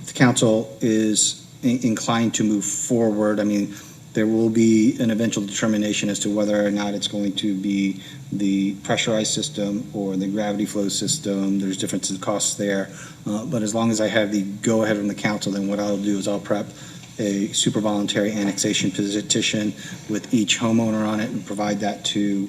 if the council is inclined to move forward, I mean, there will be an eventual determination as to whether or not it's going to be the pressurized system or the gravity flow system. There's differences in costs there. But as long as I have the go-ahead from the council, then what I'll do is I'll prep a super voluntary annexation petition with each homeowner on it and provide that to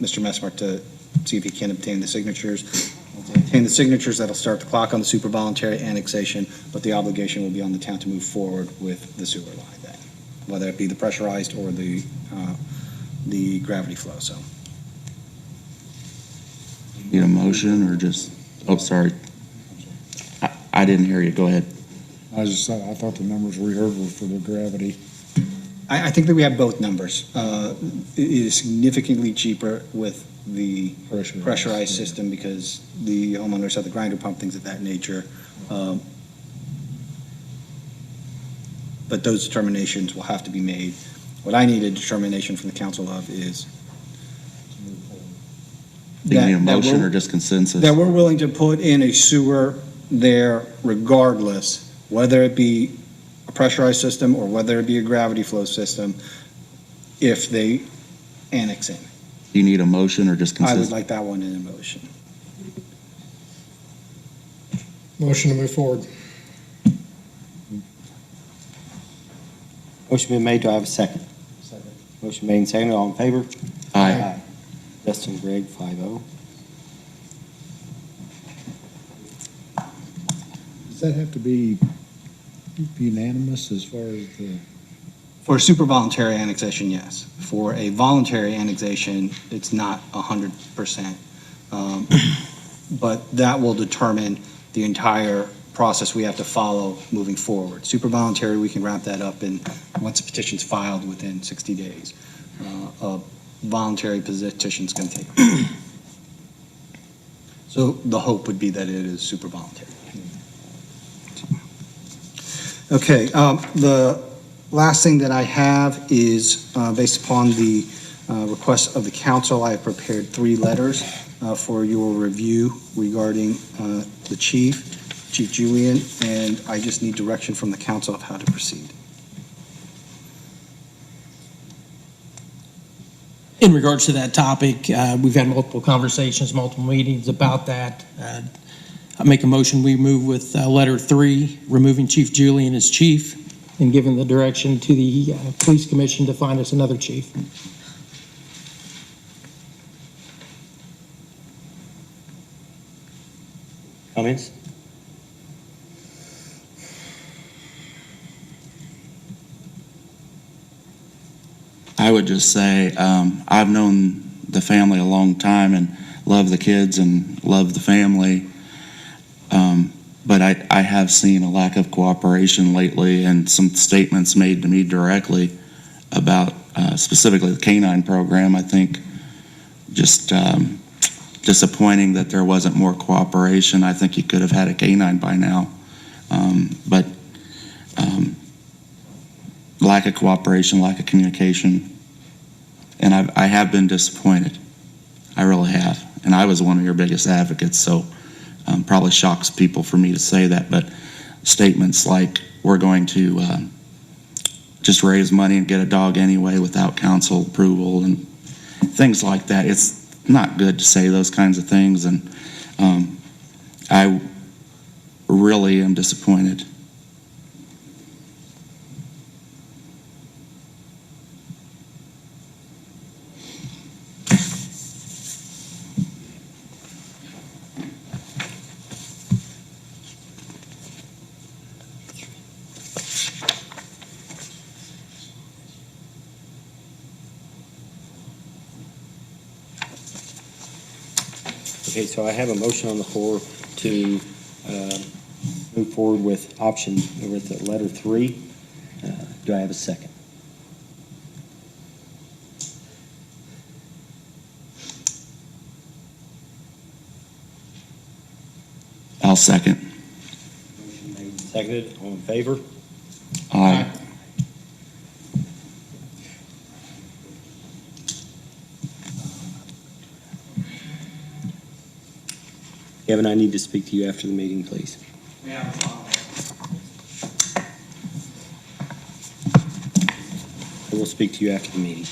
Mr. Messmer to see if he can obtain the signatures. Once I obtain the signatures, that'll start the clock on the super voluntary annexation, but the obligation will be on the town to move forward with the sewer line then, whether it be the pressurized or the gravity flow, so. Need a motion or just, oh, sorry. I didn't hear you. Go ahead. I thought the numbers we heard were for the gravity. I think that we have both numbers. It is significantly cheaper with the pressurized system because the homeowners have the grinder pump, things of that nature. But those determinations will have to be made. What I need a determination from the council of is Do you need a that motion we're- or just consensus? that we're willing to put in a sewer there regardless, whether it be a pressurized system or whether it be a gravity flow system, if they annex in. Do you need a motion or just I would consensus? like that one in a motion. Motion to move forward. Motion been made, do I have a second? Second. Motion made and seconded, all in favor? Aye. Justin, Greg, 5-0. Does that have to be unanimous as far as the, For a super voluntary annexation, yes. For a voluntary annexation, it's not 100%. But that will determine the entire process we have to follow moving forward. Super voluntary, we can wrap that up in, once the petition's filed, within 60 days. A voluntary petition's going to take. So the hope would be that it is super voluntary. Okay, the last thing that I have is based upon the request of the council. I have prepared 3 letters for your review regarding the Chief Julian, and I just need direction from the council of how to proceed. In regards to that topic, we've had multiple conversations, multiple meetings about that. I make a motion, we move with letter 3, removing Chief Julian as chief and giving the direction to the police commission to find us another chief. Comments? I would just say, I've known the family a long time and love the kids and love the family. But I have seen a lack of cooperation lately and some statements made to me directly about specifically the Canine Program. I think just disappointing that there wasn't more cooperation. I think you could have had a canine by now. But lack of cooperation, lack of communication, and I have been disappointed. I really have. And I was one of your biggest advocates, so probably shocks people for me to say that, but statements like, we're going to just raise money and get a dog anyway without council approval and things like that. It's not good to say those kinds of things, and I really am disappointed. Okay, so I have a motion on the floor to move forward with option, with the letter 3. Do I have a second? I'll second. Motion made and seconded. All in favor? Aye. Kevin, I need to speak to you after the meeting, please. I will speak to you after the meeting.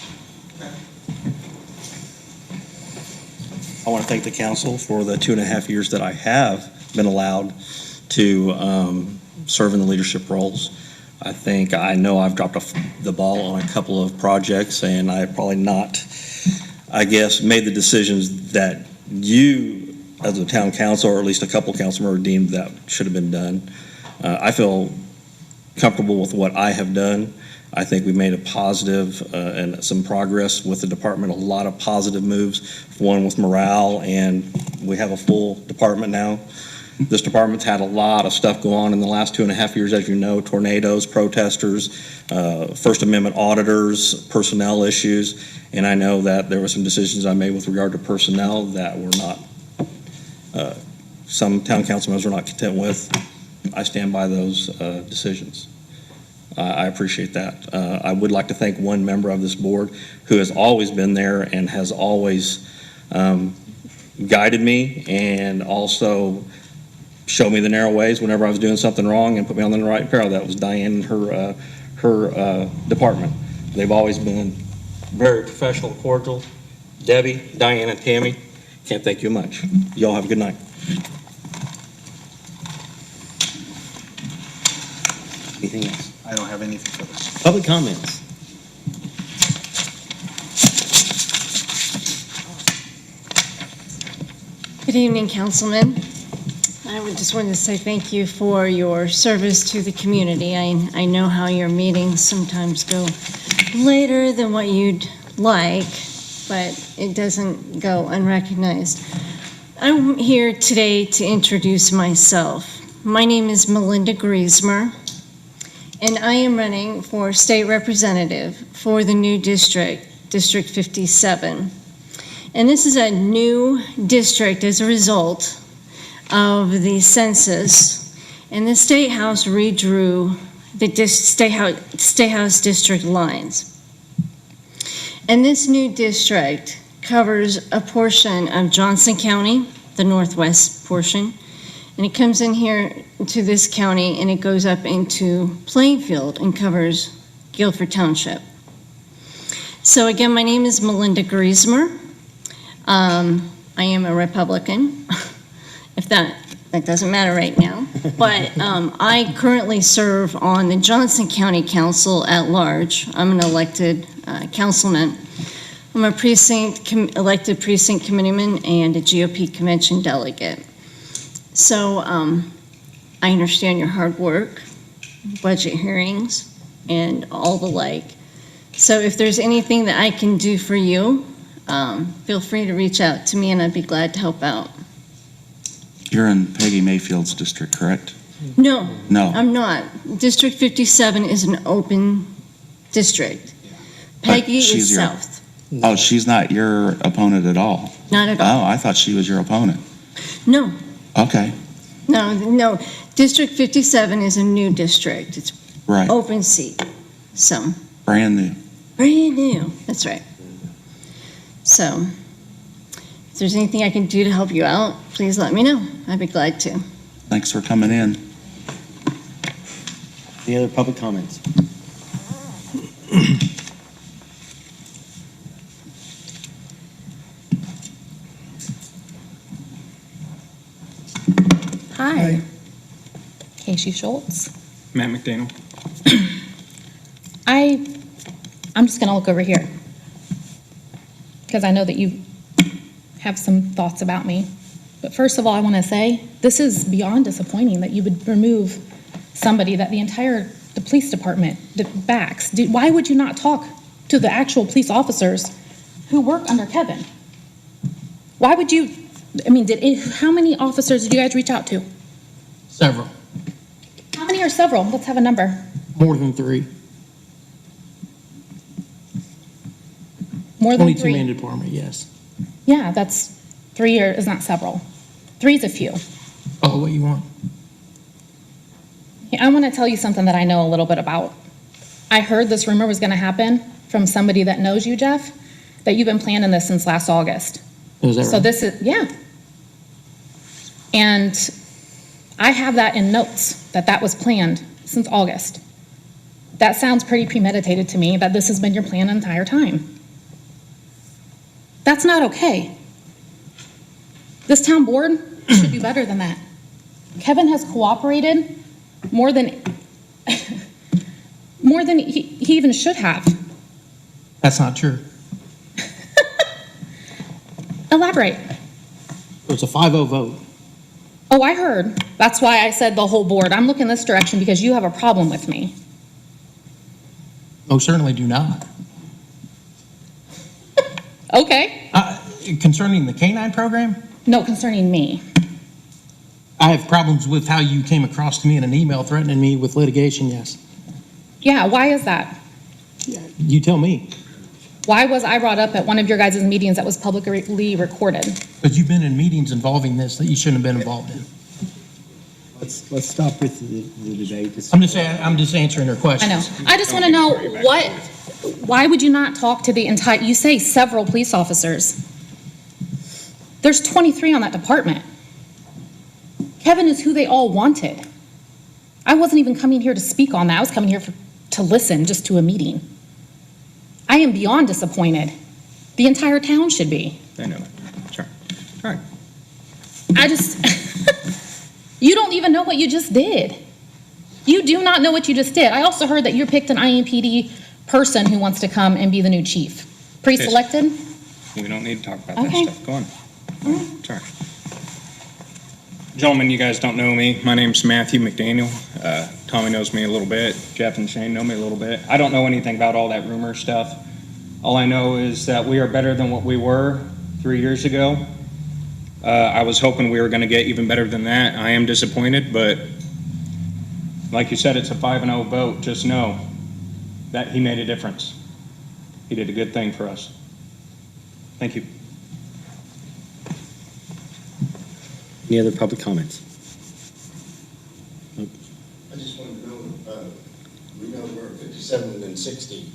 I want to thank the council for the 2.5 years that I have been allowed to serve in the leadership roles. I know I've dropped the ball on a couple of projects, and I probably not, made the decisions that you, as a town council, or at least a couple council members, deemed that should have been done. I feel comfortable with what I have done. I think we've made a positive and some progress with the department, a lot of positive moves, one with morale, and we have a full department now. This department's had a lot of stuff go on in the last 2.5 years, as you know, tornadoes, protesters, First Amendment auditors, personnel issues, and I know that there were some decisions I made with regard to personnel that were not, some town council members were not content with. I stand by those decisions. I appreciate that. I would like to thank one member of this board who has always been there and has always guided me and also showed me the narrow ways whenever I was doing something wrong and put me on the right trail. That was Diane and her department. They've always been very professional, cordial. Debbie, Diane, and Tammy, can't thank you much. Y'all have a good night. Anything else? I don't have anything further. Public comments. Good evening, Councilman. I would just want to say thank you for your service to the community. I know how your meetings sometimes go later than what you'd like, but it doesn't go unrecognized. I'm here today to introduce myself. My name is Melinda Griesmer, and I am running for state representative for the new district, District 57. And this is a new district as a result of the census. And the State House redrew the State House district lines. And this new district covers a portion of Johnson County, the northwest portion, and it comes in here to this county and it goes up into Plainfield and covers Guilford Township. So again, my name is Melinda Griesmer. I am a Republican, if that doesn't matter right now. But I currently serve on the Johnson County Council at large. I'm an elected councilman. I'm a elected precinct committeeman and a GOP convention delegate. So I understand your hard work, budget hearings, and all the like. So if there's anything that I can do for you, feel free to reach out to me and I'd be glad to help out. You're in Peggy Mayfield's district, correct? No, No. I'm not. District 57 is an open district. Peggy she's is your- south. Oh, she's not your opponent at all? Not at all. Oh, I thought she was your opponent. No, Okay, no. District 57 is a new district. It's right, open seat. So, brand new. brand new. That's right. So, if there's anything I can do to help you out, please let me know. I'd be glad to. Thanks for coming in. Any other public comments? Hi. Casey Schultz. Matt McDaniel. I'm just going to look over here because I know that you have some thoughts about me. But first of all, I want to say this is beyond disappointing that you would remove somebody that the police department backs. Why would you not talk to the actual police officers who work under Kevin? Why would you? I mean, how many officers did you guys reach out to? Several, How many are several? Let's have a number. more than 3. More than 22 three. man department, yes. Yeah, that's 3 or is not several. 3 is a few. Oh, what you want? I want to tell you something that I know a little bit about. I heard this rumor was going to happen from somebody that knows you, Jeff, that you've been planning this since last August. Is that So right? this is, yeah. And I have that in notes, that was planned since August. That sounds pretty premeditated to me, that this has been your plan the entire time. That's not okay. This town board should do better than that. Kevin has cooperated more than he even should have. That's not true. Elaborate. It was a 5-0 vote. Oh, I heard. That's why I said the whole board. I'm looking this direction because you have a problem with me. Oh, certainly do not. Okay. Concerning the Canine Program, No, concerning me. I have problems with how you came across to me in an email threatening me with litigation, yes. Yeah, why is that? You tell me. Why was I brought up at one of your guys' meetings that was publicly recorded? But you've been in meetings involving this that you shouldn't have been involved in. Let's stop with the debate. I'm just answering her I questions. know. I just want to know why would you not talk to the entire, you say several police officers. There's 23 on that department. Kevin is who they all wanted. I wasn't even coming here to speak on that. I was coming here to listen just to a meeting. I am beyond disappointed. The entire town should be. I know. Sure. All right. I just, you don't even know what you just did. You do not know what you just did. I also heard that you picked an IMPD person who wants to come and be the new chief. Pre-selected? We don't need to talk about Okay. that stuff. Go on. Sorry. Gentlemen, you guys don't know me. My name's Matthew McDaniel. Tommy knows me a little bit. Jeff and Shane know me a little bit. I don't know anything about all that rumor stuff. All I know is that we are better than what we were 3 years ago. I was hoping we were going to get even better than that. I am disappointed, but like you said, it's a 5-0 vote. Just know that he made a difference. He did a good thing for us. Thank you. Any other public comments? I just wanted to know, we know we're 57 and 60.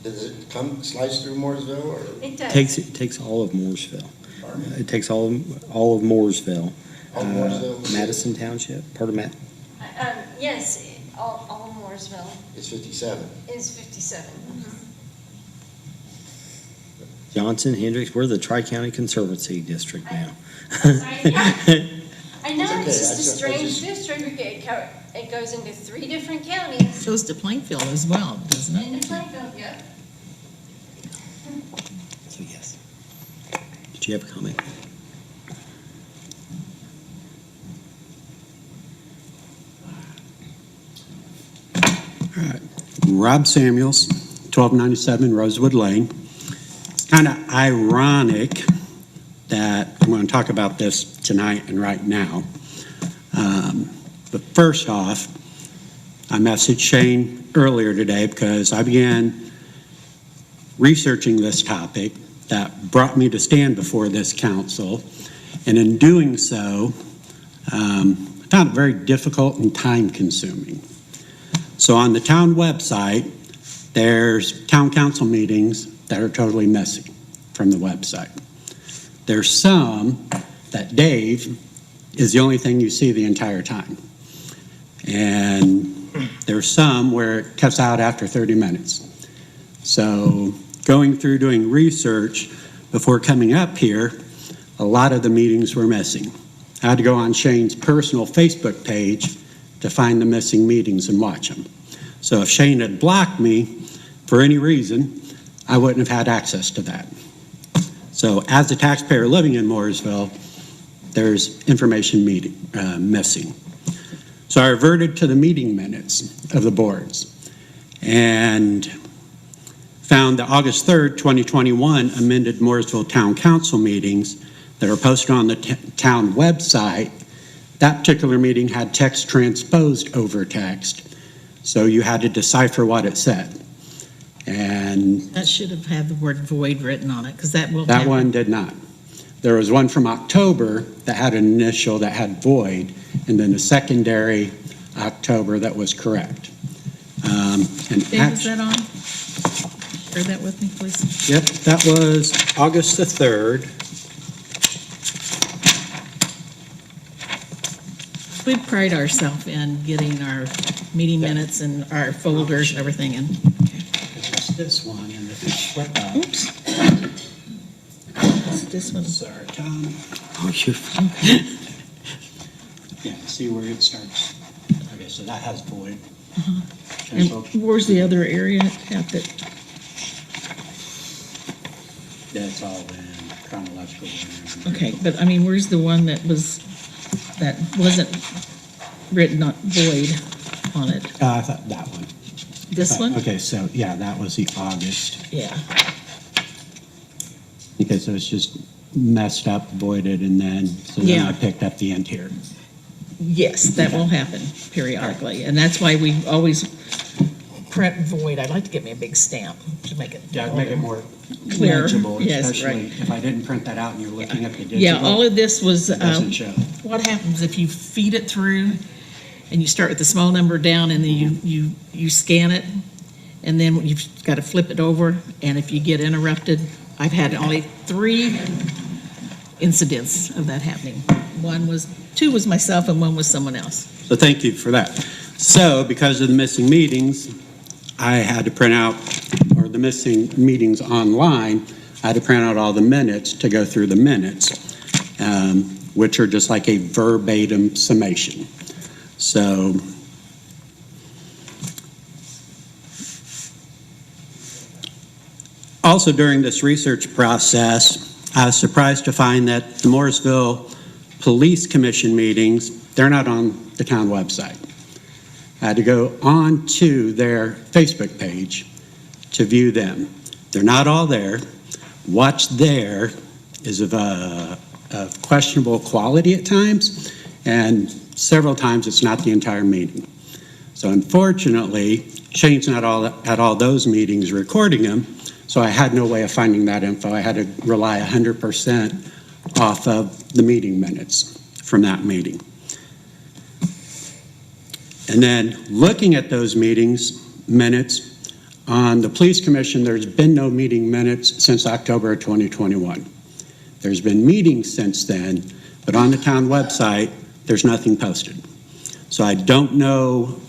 Does it slice through Mooresville, or? It does. It takes all of Mooresville. Pardon me? It takes all of Mooresville. All of Mooresville? Madison Township, part of Yes, all Mooresville It's 57. is 57. Johnson, Hendricks, we're the Tri-County Conservancy District now. I know, It's okay. it's just a I strange district. It goes into 3 different counties. Goes to Plainfield as well, doesn't it? Into Plainfield, yep. So yes. Did you have a comment? All right. Rob Samuels, 1297 Rosewood Lane. It's kind of ironic that I'm going to talk about this tonight and right now. But first off, I messaged Shane earlier today because I began researching this topic that brought me to stand before this council. And in doing so, I found it very difficult and time-consuming. So on the town website, there's town council meetings that are totally missing from the website. There's some that Dave is the only thing you see the entire time. And there's some where it cuts out after 30 minutes. So going through doing research before coming up here, a lot of the meetings were missing. I had to go on Shane's personal Facebook page to find the missing meetings and watch them. So if Shane had blocked me for any reason, I wouldn't have had access to that. So as a taxpayer living in Mooresville, there's information missing. So I reverted to the meeting minutes of the boards and found the August 3rd, 2021 amended Mooresville Town Council meetings that are posted on the town website. That particular meeting had text transposed over text, so you had to decipher what it said. And That should have had the word void written on it, because that will that happen. one did not. There was one from October that had an initial that had void, and then a secondary October that was correct. Dave, was that on? Share that with me, please. Yep, that was August the 3rd. We pride ourselves in getting our meeting minutes and our folders and everything in. It's this one, and if you flip up. Oops. It's this one. Sorry, Tom. Oh, you're Yeah, see where it starts. Okay, so that has void. And where's the other area at that? That's all in chronological order. Okay, but I mean, where's the one that wasn't written on void on it? I thought that one. This one? Okay, so, yeah, that was the August. Yeah. Because it was just messed up, voided, and then, so then Yeah. I picked up the end here. Yes, that will happen periodically, and that's why we always print void. I'd like to get me a big stamp to make it. Yeah, make it more Clear. legible, Yes, especially right. if I didn't print that out and you're looking at the digital. Yeah, all of this was, It doesn't show. what happens if you feed it through and you start with the small number down and then you scan it, and then you've got to flip it over, and if you get interrupted, I've had only 3 incidents of that happening. 2 was myself and 1 was someone else. So thank you for that. So because of the missing meetings, I had to print out, or the missing meetings online, I had to print out all the minutes to go through the minutes, which are just like a verbatim summation. So also during this research process, I was surprised to find that the Mooresville Police Commission meetings, they're not on the town website. I had to go on to their Facebook page to view them. They're not all there. What's there is of questionable quality at times, and several times it's not the entire meeting. So unfortunately, Shane's not at all those meetings recording them, so I had no way of finding that info. I had to rely 100% off of the meeting minutes from that meeting. And then looking at those minutes, on the Police Commission, there's been no meeting minutes since October of 2021. There's been meetings since then, but on the town website, there's nothing posted. So I don't know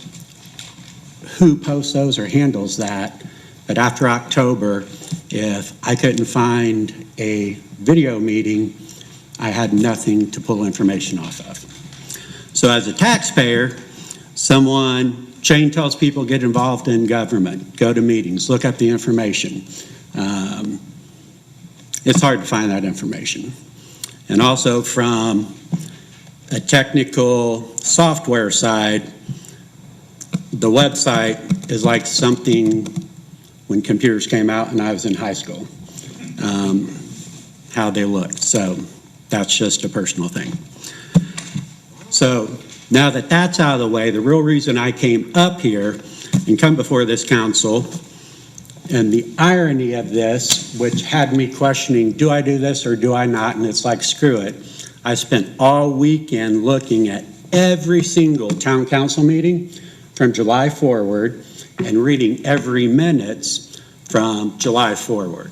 who posts those or handles that, but after October, if I couldn't find a video meeting, I had nothing to pull information off of. So as a taxpayer, Shane tells people get involved in government, go to meetings, look up the information. It's hard to find that information. And also from a technical software side, the website is like something when computers came out and I was in high school, how they looked. So that's just a personal thing. So now that that's out of the way, the real reason I came up here and come before this council And the irony of this, which had me questioning, do I do this or do I not? And it's like, screw it. I spent all weekend looking at every single town council meeting from July forward and reading every minutes from July forward.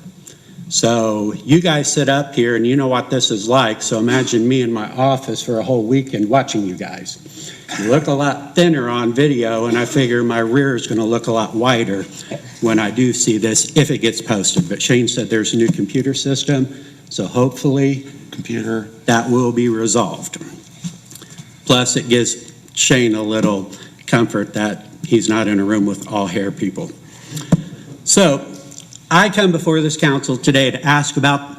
So you guys sit up here and you know what this is like, so imagine me in my office for a whole weekend watching you guys. You look a lot thinner on video, and I figure my rear is going to look a lot wider when I do see this, if it gets posted. But Shane said there's a new computer system, so hopefully that will be resolved. Plus, it gives Shane a little comfort that he's not in a room with all hair people. So I come before this council today to ask about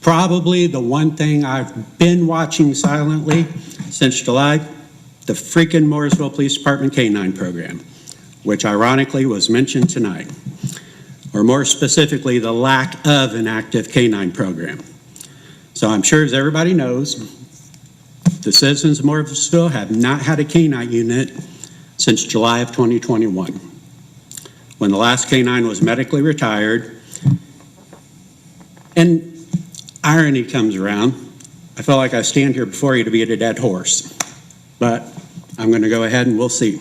probably the one thing I've been watching silently since July, the freaking Mooresville Police Department Canine Program, which ironically was mentioned tonight, or more specifically, the lack of an active canine program. So I'm sure, as everybody knows, the citizens of Mooresville have not had a canine unit since July of 2021, when the last canine was medically retired. And irony comes around. I feel like I stand here before you to beat a dead horse, but I'm going to go ahead and we'll see.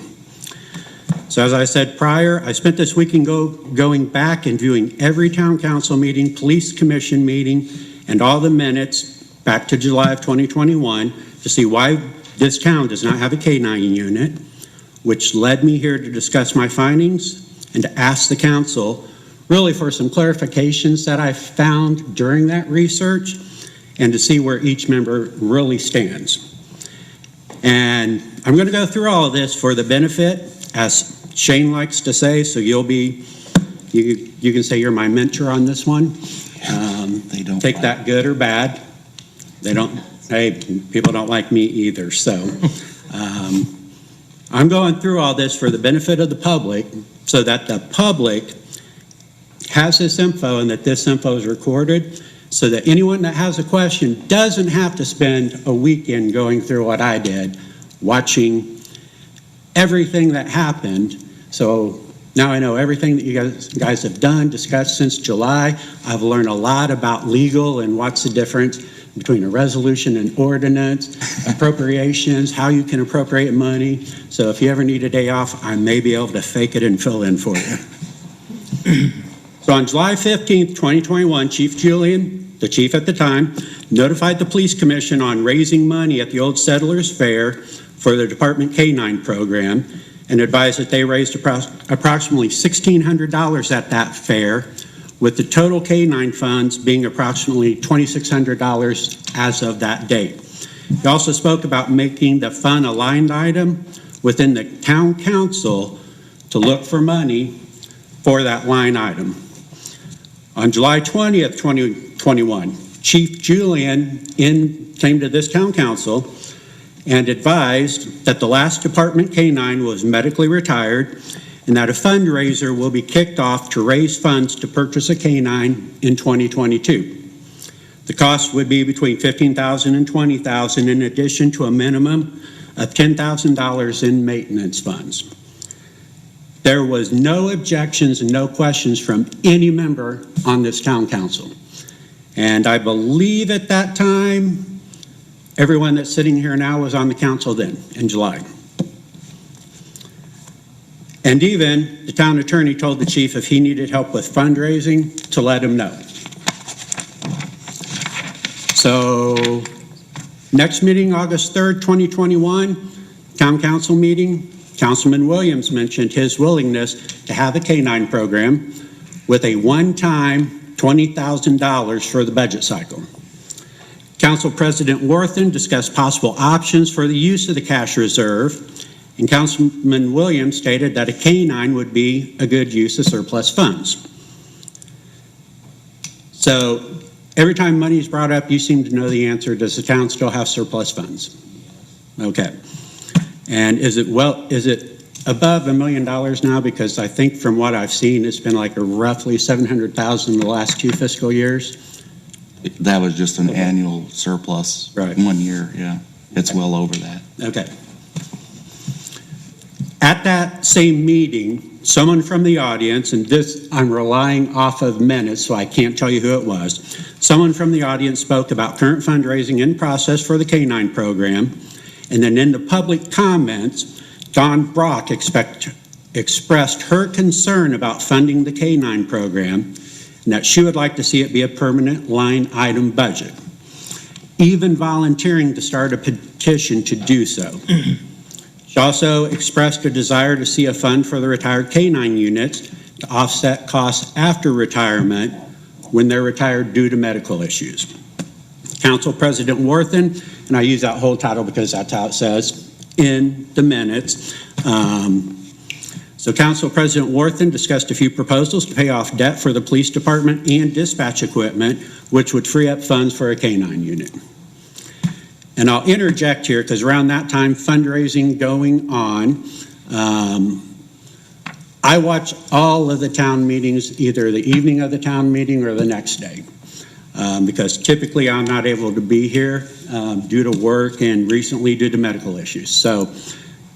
So as I said prior, I spent this weekend going back and viewing every town council meeting, police commission meeting, and all the minutes back to July of 2021 to see why this town does not have a canine unit, which led me here to discuss my findings and to ask the council really for some clarifications that I found during that research and to see where each member really stands. And I'm going to go through all of this for the benefit, as Shane likes to say, so you can say you're my mentor on this one. They don't take that good or bad. Hey, people don't like me either, so I'm going through all this for the benefit of the public so that the public has this info and that this info is recorded so that anyone that has a question doesn't have to spend a weekend going through what I did, watching everything that happened. So now I know everything that you guys have done, discussed since July. I've learned a lot about legal and what's the difference between a resolution and ordinance, appropriations, how you can appropriate money. So if you ever need a day off, I may be able to fake it and fill in for you. So on July 15th, 2021, Chief Julian, the chief at the time, notified the police commission on raising money at the Old Settlers Fair for the department Canine Program and advised that they raised approximately $1,600 at that fair, with the total canine funds being approximately $2,600 as of that date. He also spoke about making the fund a line item within the town council to look for money for that line item. On July 20th, 2021, Chief Julian came to this town council and advised that the last department canine was medically retired and that a fundraiser will be kicked off to raise funds to purchase a canine in 2022. The cost would be between $15,000 and $20,000 in addition to a minimum of $10,000 in maintenance funds. There was no objections and no questions from any member on this town council. And I believe at that time, everyone that's sitting here now was on the council then, in July. And even the town attorney told the chief if he needed help with fundraising to let him know. So, next meeting, August 3rd, 2021, town council meeting, Councilman Williams mentioned his willingness to have a canine program with a one-time $20,000 for the budget cycle. Council President Worthen discussed possible options for the use of the cash reserve, and Councilman Williams stated that a canine would be a good use of surplus funds. So every time money is brought up, you seem to know the answer. Does the town still have surplus funds? Okay. And is it above $1 million now? Because I think from what I've seen, it's been like a roughly $700,000 in the last 2 fiscal years. That was just an annual surplus. Right. 1 year, yeah. It's well over that. Okay. At that same meeting, someone from the audience, and this I'm relying off of minutes, so I can't tell you who it was. Someone from the audience spoke about current fundraising in process for the Canine Program, and then in the public comments, Dawn Brock expressed her concern about funding the Canine Program, and that she would like to see it be a permanent line item budget, even volunteering to start a petition to do so. She also expressed a desire to see a fund for the retired canine units to offset costs after retirement when they're retired due to medical issues. Council President Worthen, and I use that whole title because that's how it says in the minutes. So Council President Worthen discussed a few proposals to pay off debt for the police department and dispatch equipment, which would free up funds for a canine unit. And I'll interject here because around that time, fundraising going on, I watch all of the town meetings, either the evening of the town meeting or the next day, because typically I'm not able to be here due to work and recently due to medical issues. So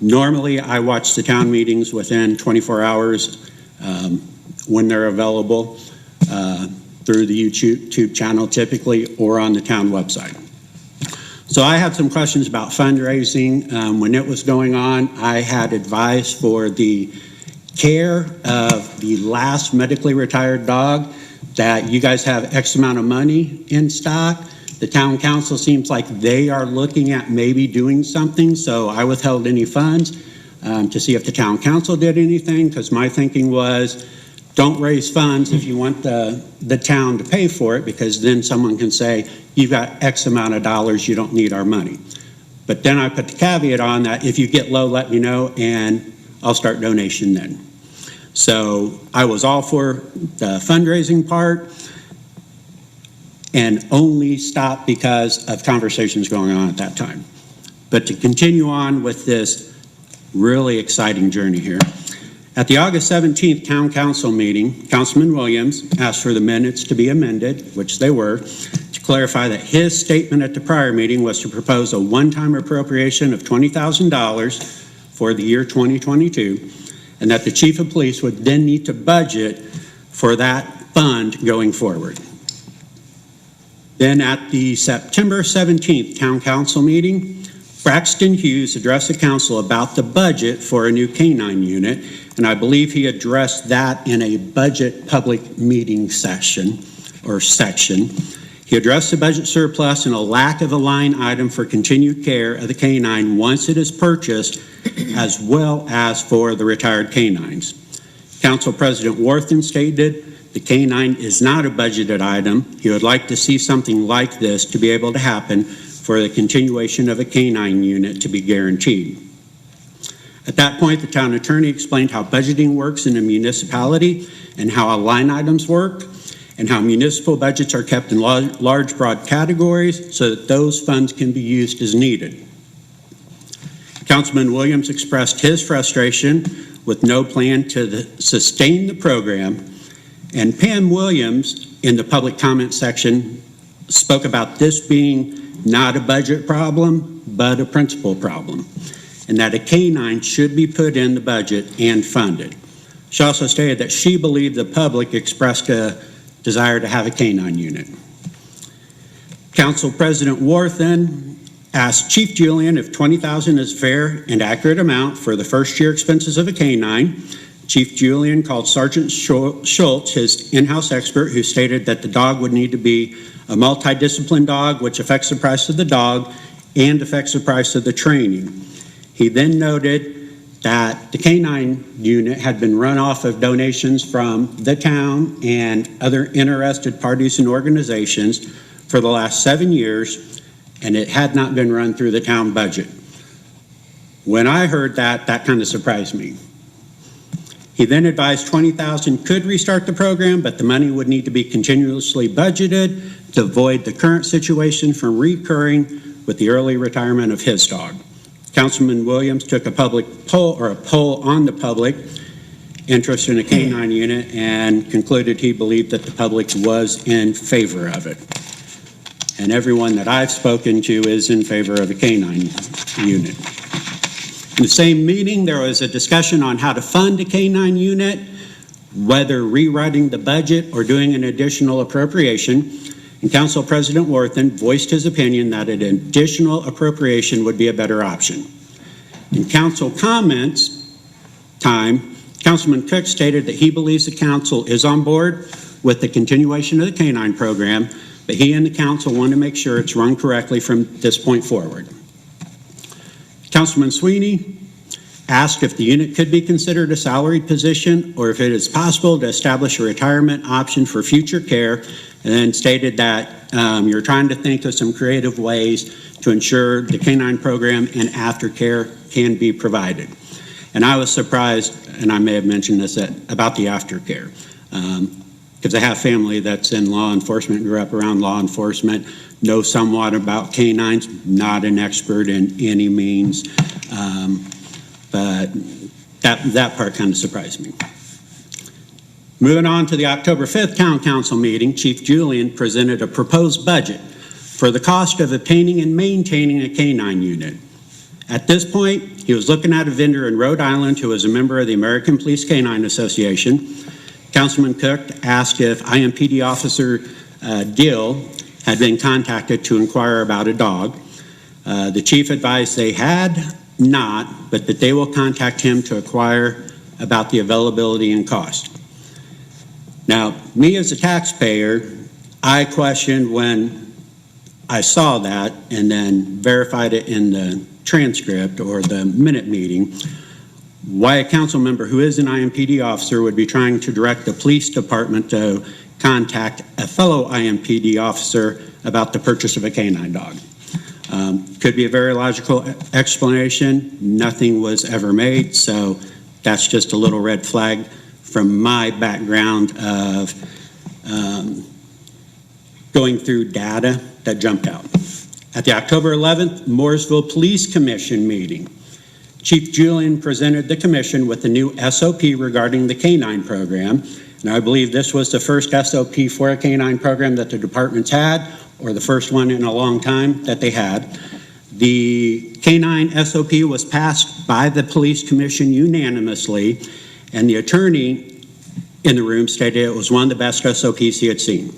normally I watch the town meetings within 24 hours when they're available through the YouTube channel typically or on the town website. So I had some questions about fundraising. When it was going on, I had advice for the care of the last medically retired dog that you guys have X amount of money in stock. The town council seems like they are looking at maybe doing something, so I withheld any funds to see if the town council did anything, because my thinking was, don't raise funds if you want the town to pay for it, because then someone can say, you've got X amount of dollars, you don't need our money. But then I put the caveat on that, if you get low, let me know, and I'll start donation then. So I was all for the fundraising part and only stopped because of conversations going on at that time. But to continue on with this really exciting journey here, at the August 17th Town Council meeting, Councilman Williams asked for the minutes to be amended, which they were, to clarify that his statement at the prior meeting was to propose a one-time appropriation of $20,000 for the year 2022, and that the chief of police would then need to budget for that fund going forward. Then at the September 17th Town Council meeting, Braxton Hughes addressed the council about the budget for a new canine unit, and I believe he addressed that in a budget public meeting session or section. He addressed the budget surplus and a lack of a line item for continued care of the canine once it is purchased, as well as for the retired canines. Council President Worthen stated the canine is not a budgeted item. He would like to see something like this to be able to happen for the continuation of a canine unit to be guaranteed. At that point, the town attorney explained how budgeting works in a municipality and how line items work, and how municipal budgets are kept in large, broad categories so that those funds can be used as needed. Councilman Williams expressed his frustration with no plan to sustain the program, and Pam Williams, in the public comment section, spoke about this being not a budget problem, but a principal problem, and that a canine should be put in the budget and funded. She also stated that she believed the public expressed a desire to have a canine unit. Council President Worthen asked Chief Julian if $20,000 is a fair and accurate amount for the first year expenses of a canine. Chief Julian called Sergeant Schultz his in-house expert, who stated that the dog would need to be a multidisciplined dog, which affects the price of the dog and affects the price of the training. He then noted that the canine unit had been run off of donations from the town and other interested parties and organizations for the last 7 years, and it had not been run through the town budget. When I heard that, that kind of surprised me. He then advised $20,000 could restart the program, but the money would need to be continuously budgeted to avoid the current situation from recurring with the early retirement of his dog. Councilman Williams took a poll on the public interest in a canine unit and concluded he believed that the public was in favor of it. And everyone that I've spoken to is in favor of a canine unit. In the same meeting, there was a discussion on how to fund a K-9 unit, whether rewriting the budget or doing an additional appropriation. And Council President Worthen voiced his opinion that an additional appropriation would be a better option. In council comments time, Councilman Cook stated that he believes the council is on board with the continuation of the Canine Program, but he and the council want to make sure it's run correctly from this point forward. Councilman Sweeney asked if the unit could be considered a salaried position or if it is possible to establish a retirement option for future care, and then stated that you're trying to think of some creative ways to ensure the Canine Program and aftercare can be provided. And I was surprised, and I may have mentioned this, about the aftercare, because I have family that's in law enforcement, grew up around law enforcement, know somewhat about canines, not an expert in any means, but that part kind of surprised me. Moving on to the October 5th Town Council meeting, Chief Julian presented a proposed budget for the cost of obtaining and maintaining a canine unit. At this point, he was looking at a vendor in Rhode Island who was a member of the American Police Canine Association. Councilman Cook asked if IMPD Officer Dill had been contacted to inquire about a dog. The chief advised they had not, but that they will contact him to inquire about the availability and cost. Now, me as a taxpayer, I questioned when I saw that and then verified it in the transcript or the minute meeting, why a council member who is an IMPD officer would be trying to direct the police department to contact a fellow IMPD officer about the purchase of a canine dog. Could be a very logical explanation. Nothing was ever made, so that's just a little red flag from my background of going through data that jumped out. At the October 11th Mooresville Police Commission meeting, Chief Julian presented the commission with the new SOP regarding the Canine Program, and I believe this was the first SOP for a Canine Program that the department's had, or the first one in a long time that they had. The Canine SOP was passed by the Police Commission unanimously, and the attorney in the room stated it was one of the best SOPs he had seen.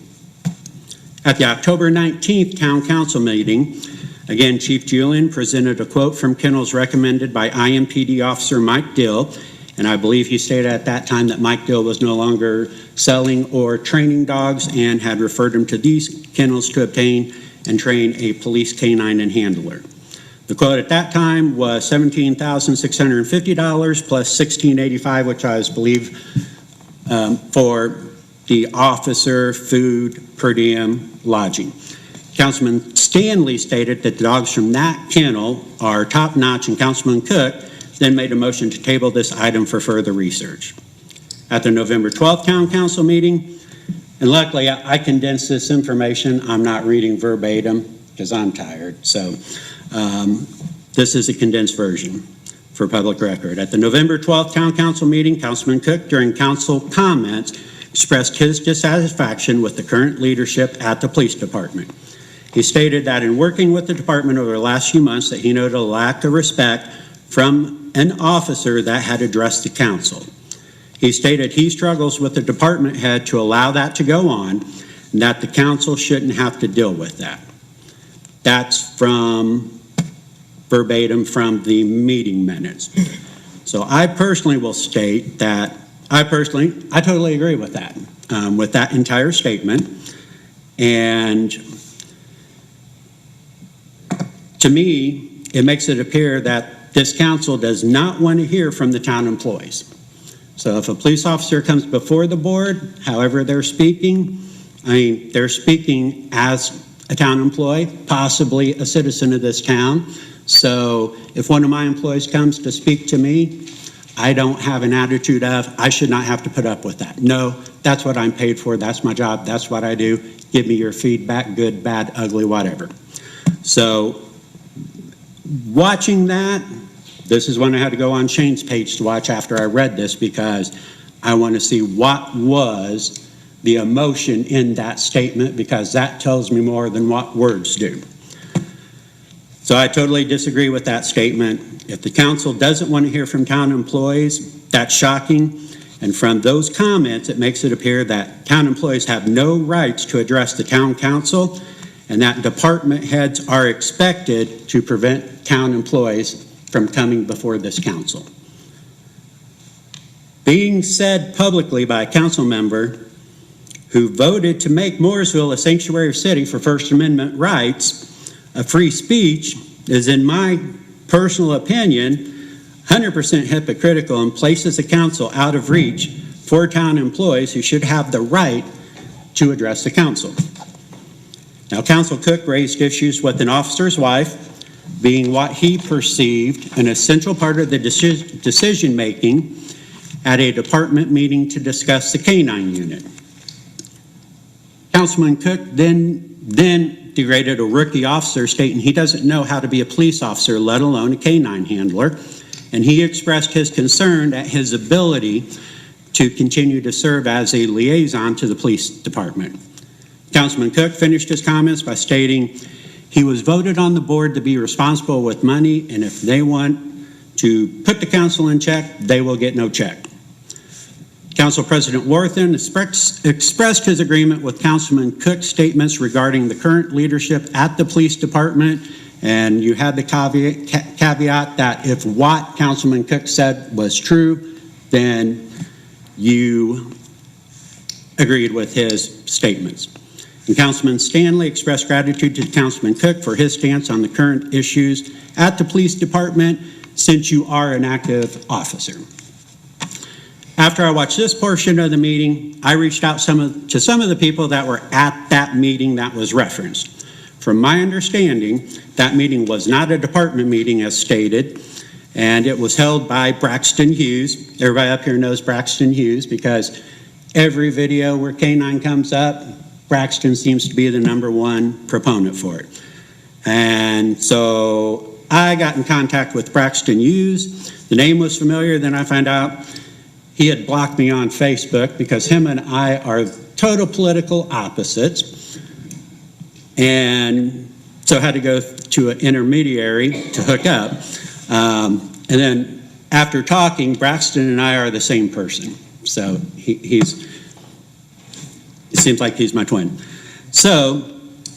At the October 19th Town Council meeting, again, Chief Julian presented a quote from kennels recommended by IMPD Officer Mike Dill, and I believe he stated at that time that Mike Dill was no longer selling or training dogs and had referred him to these kennels to obtain and train a police canine and handler. The quote at that time was $17,650 plus $1,685, which I believe for the officer, food, per diem, lodging. Councilman Stanley stated that the dogs from that kennel are top-notch, and Councilman Cook then made a motion to table this item for further research. At the November 12th Town Council meeting, and luckily I condensed this information. I'm not reading verbatim because I'm tired, so this is a condensed version for public record. At the November 12th Town Council meeting, Councilman Cook, during council comments, expressed his dissatisfaction with the current leadership at the police department. He stated that in working with the department over the last few months that he noted a lack of respect from an officer that had addressed the council. He stated he struggles with the department head to allow that to go on and that the council shouldn't have to deal with that. That's from verbatim from the meeting minutes. So I personally will state that I totally agree with that entire statement. And to me, it makes it appear that this council does not want to hear from the town employees. So if a police officer comes before the board, however they're speaking, I mean, they're speaking as a town employee, possibly a citizen of this town. So if one of my employees comes to speak to me, I don't have an attitude of, I should not have to put up with that. No, that's what I'm paid for. That's my job. That's what I do. Give me your feedback, good, bad, ugly, whatever. So watching that, this is when I had to go on Shane's page to watch after I read this because I want to see what was the emotion in that statement because that tells me more than what words do. So I totally disagree with that statement. If the council doesn't want to hear from town employees, that's shocking. And from those comments, it makes it appear that town employees have no rights to address the town council, and that department heads are expected to prevent town employees from coming before this council. Being said publicly by a council member who voted to make Mooresville a sanctuary city for First Amendment rights, a free speech, is, in my personal opinion, 100% hypocritical and places the council out of reach for town employees who should have the right to address the council. Now, Council Cook raised issues with an officer's wife being what he perceived an essential part of the decision-making at a department meeting to discuss the canine unit. Councilman Cook then degraded a rookie officer, stating he doesn't know how to be a police officer, let alone a canine handler, and he expressed his concern at his ability to continue to serve as a liaison to the police department. Councilman Cook finished his comments by stating he was voted on the board to be responsible with money, and if they want to put the council in check, they will get no check. Council President Worthen expressed his agreement with Councilman Cook's statements regarding the current leadership at the police department, and you had the caveat that if what Councilman Cook said was true, then you agreed with his statements. And Councilman Stanley expressed gratitude to Councilman Cook for his stance on the current issues at the police department, since you are an active officer. After I watched this portion of the meeting, I reached out to some of the people that were at that meeting that was referenced. From my understanding, that meeting was not a department meeting as stated, and it was held by Braxton Hughes. Everybody up here knows Braxton Hughes because every video where Canine comes up, Braxton seems to be the #1 proponent for it. And so I got in contact with Braxton Hughes. The name was familiar, then I found out he had blocked me on Facebook because him and I are total political opposites. And so I had to go to an intermediary to hook up. And then after talking, Braxton and I are the same person. So it seems like he's my twin. So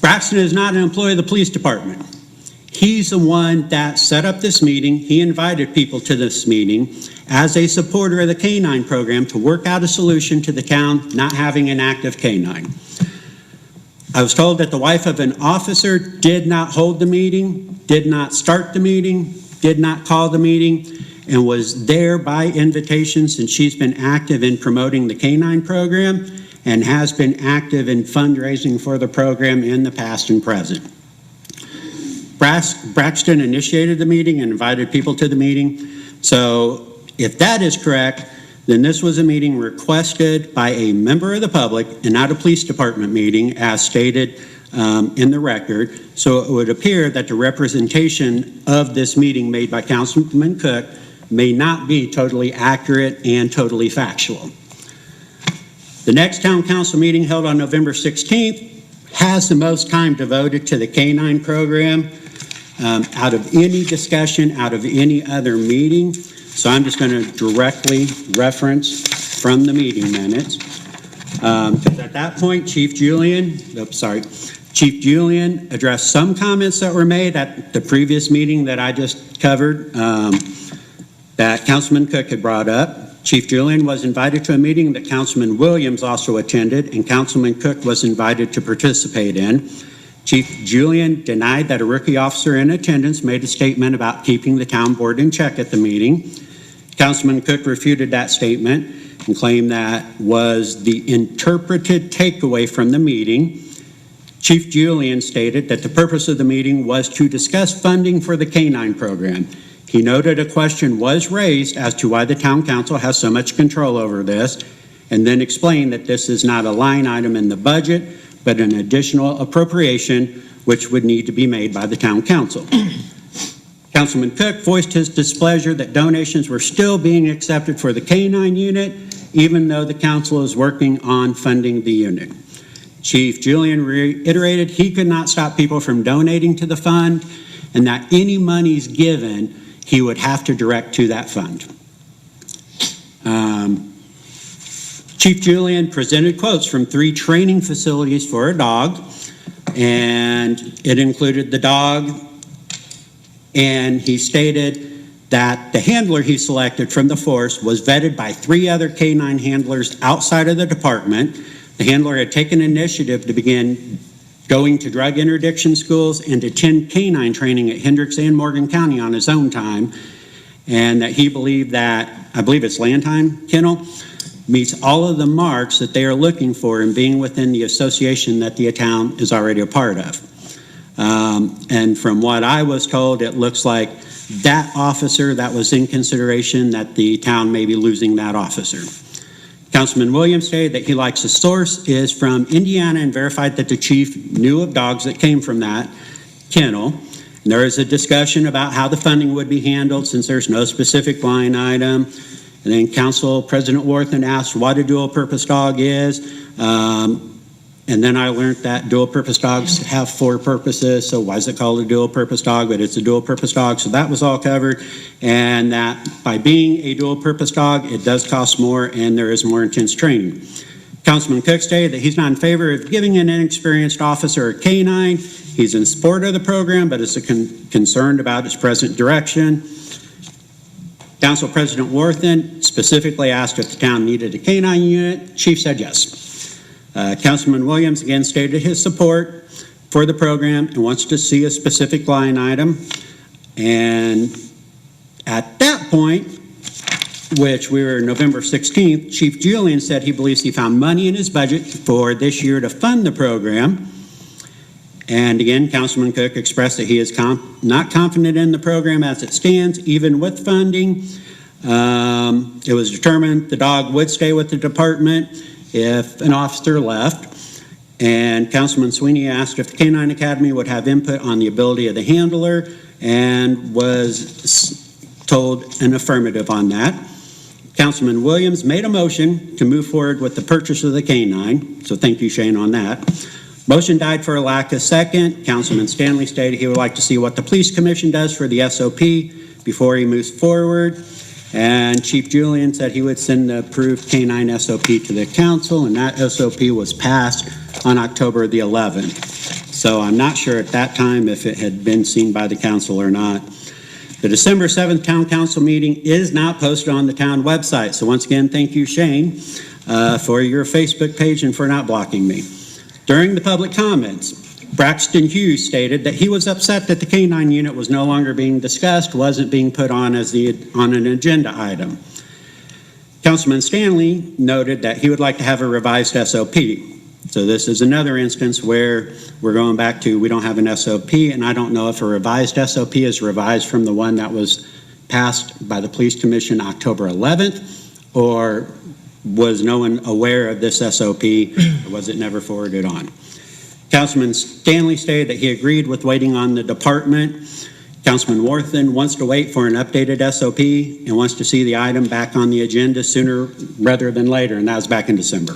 Braxton is not an employee of the police department. He's the one that set up this meeting. He invited people to this meeting as a supporter of the Canine Program to work out a solution to the town not having an active canine. I was told that the wife of an officer did not hold the meeting, did not start the meeting, did not call the meeting, and was there by invitation since she's been active in promoting the Canine Program and has been active in fundraising for the program in the past and present. Braxton initiated the meeting and invited people to the meeting. So if that is correct, then this was a meeting requested by a member of the public and not a police department meeting as stated in the record. So it would appear that the representation of this meeting made by Councilman Cook may not be totally accurate and totally factual. The next town council meeting held on November 16th has the most time devoted to the Canine Program out of any discussion, out of any other meeting. So I'm just going to directly reference from the meeting minutes. Because at that point, Chief Julian addressed some comments that were made at the previous meeting that I just covered that Councilman Cook had brought up. Chief Julian was invited to a meeting that Councilman Williams also attended, and Councilman Cook was invited to participate in. Chief Julian denied that a rookie officer in attendance made a statement about keeping the town board in check at the meeting. Councilman Cook refuted that statement and claimed that was the interpreted takeaway from the meeting. Chief Julian stated that the purpose of the meeting was to discuss funding for the Canine Program. He noted a question was raised as to why the town council has so much control over this, and then explained that this is not a line item in the budget, but an additional appropriation which would need to be made by the town council. Councilman Cook voiced his displeasure that donations were still being accepted for the Canine unit, even though the council is working on funding the unit. Chief Julian reiterated he could not stop people from donating to the fund, and that any monies given, he would have to direct to that fund. Chief Julian presented quotes from 3 training facilities for a dog, and it included the dog, and he stated that the handler he selected from the force was vetted by 3 other canine handlers outside of the department. The handler had taken initiative to begin going to drug interdiction schools and attend canine training at Hendricks and Morgan County on his own time, and that he believed that, I believe it's Landtime Kennel, meets all of the marks that they are looking for in being within the association that the town is already a part of. And from what I was told, it looks like that officer that was in consideration, that the town may be losing that officer. Councilman Williams stated that he likes the source is from Indiana and verified that the chief knew of dogs that came from that kennel. And there is a discussion about how the funding would be handled since there's no specific line item. And then Council President Worthen asked what a dual-purpose dog is. And then I learned that dual-purpose dogs have 4 purposes, so why is it called a dual-purpose dog? But it's a dual-purpose dog, so that was all covered. And that by being a dual-purpose dog, it does cost more and there is more intense training. Councilman Cook stated that he's not in favor of giving an inexperienced officer a canine. He's in support of the program, but is concerned about its present direction. Council President Worthen specifically asked if the town needed a canine unit. Chief said yes. Councilman Williams again stated his support for the program and wants to see a specific line item. And at that point, which we were November 16th, Chief Julian said he believes he found money in his budget for this year to fund the program. And again, Councilman Cook expressed that he is not confident in the program as it stands, even with funding. It was determined the dog would stay with the department if an officer left. And Councilman Sweeney asked if the Canine Academy would have input on the ability of the handler and was told an affirmative on that. Councilman Williams made a motion to move forward with the purchase of the canine, so thank you, Shane, on that. Motion died for a lack of second. Councilman Stanley stated he would like to see what the police commission does for the SOP before he moves forward. And Chief Julian said he would send the approved canine SOP to the council, and that SOP was passed on October the 11th. So I'm not sure at that time if it had been seen by the council or not. The December 7th town council meeting is not posted on the town website. So once again, thank you, Shane, for your Facebook page and for not blocking me. During the public comments, Braxton Hughes stated that he was upset that the canine unit was no longer being discussed, wasn't being put on as on an agenda item. Councilman Stanley noted that he would like to have a revised SOP. So this is another instance where we're going back to we don't have an SOP, and I don't know if a revised SOP is revised from the one that was passed by the Police Commission October 11th, or was no one aware of this SOP, or was it never forwarded on? Councilman Stanley stated that he agreed with waiting on the department. Councilman Worthen wants to wait for an updated SOP and wants to see the item back on the agenda sooner rather than later, and that was back in December.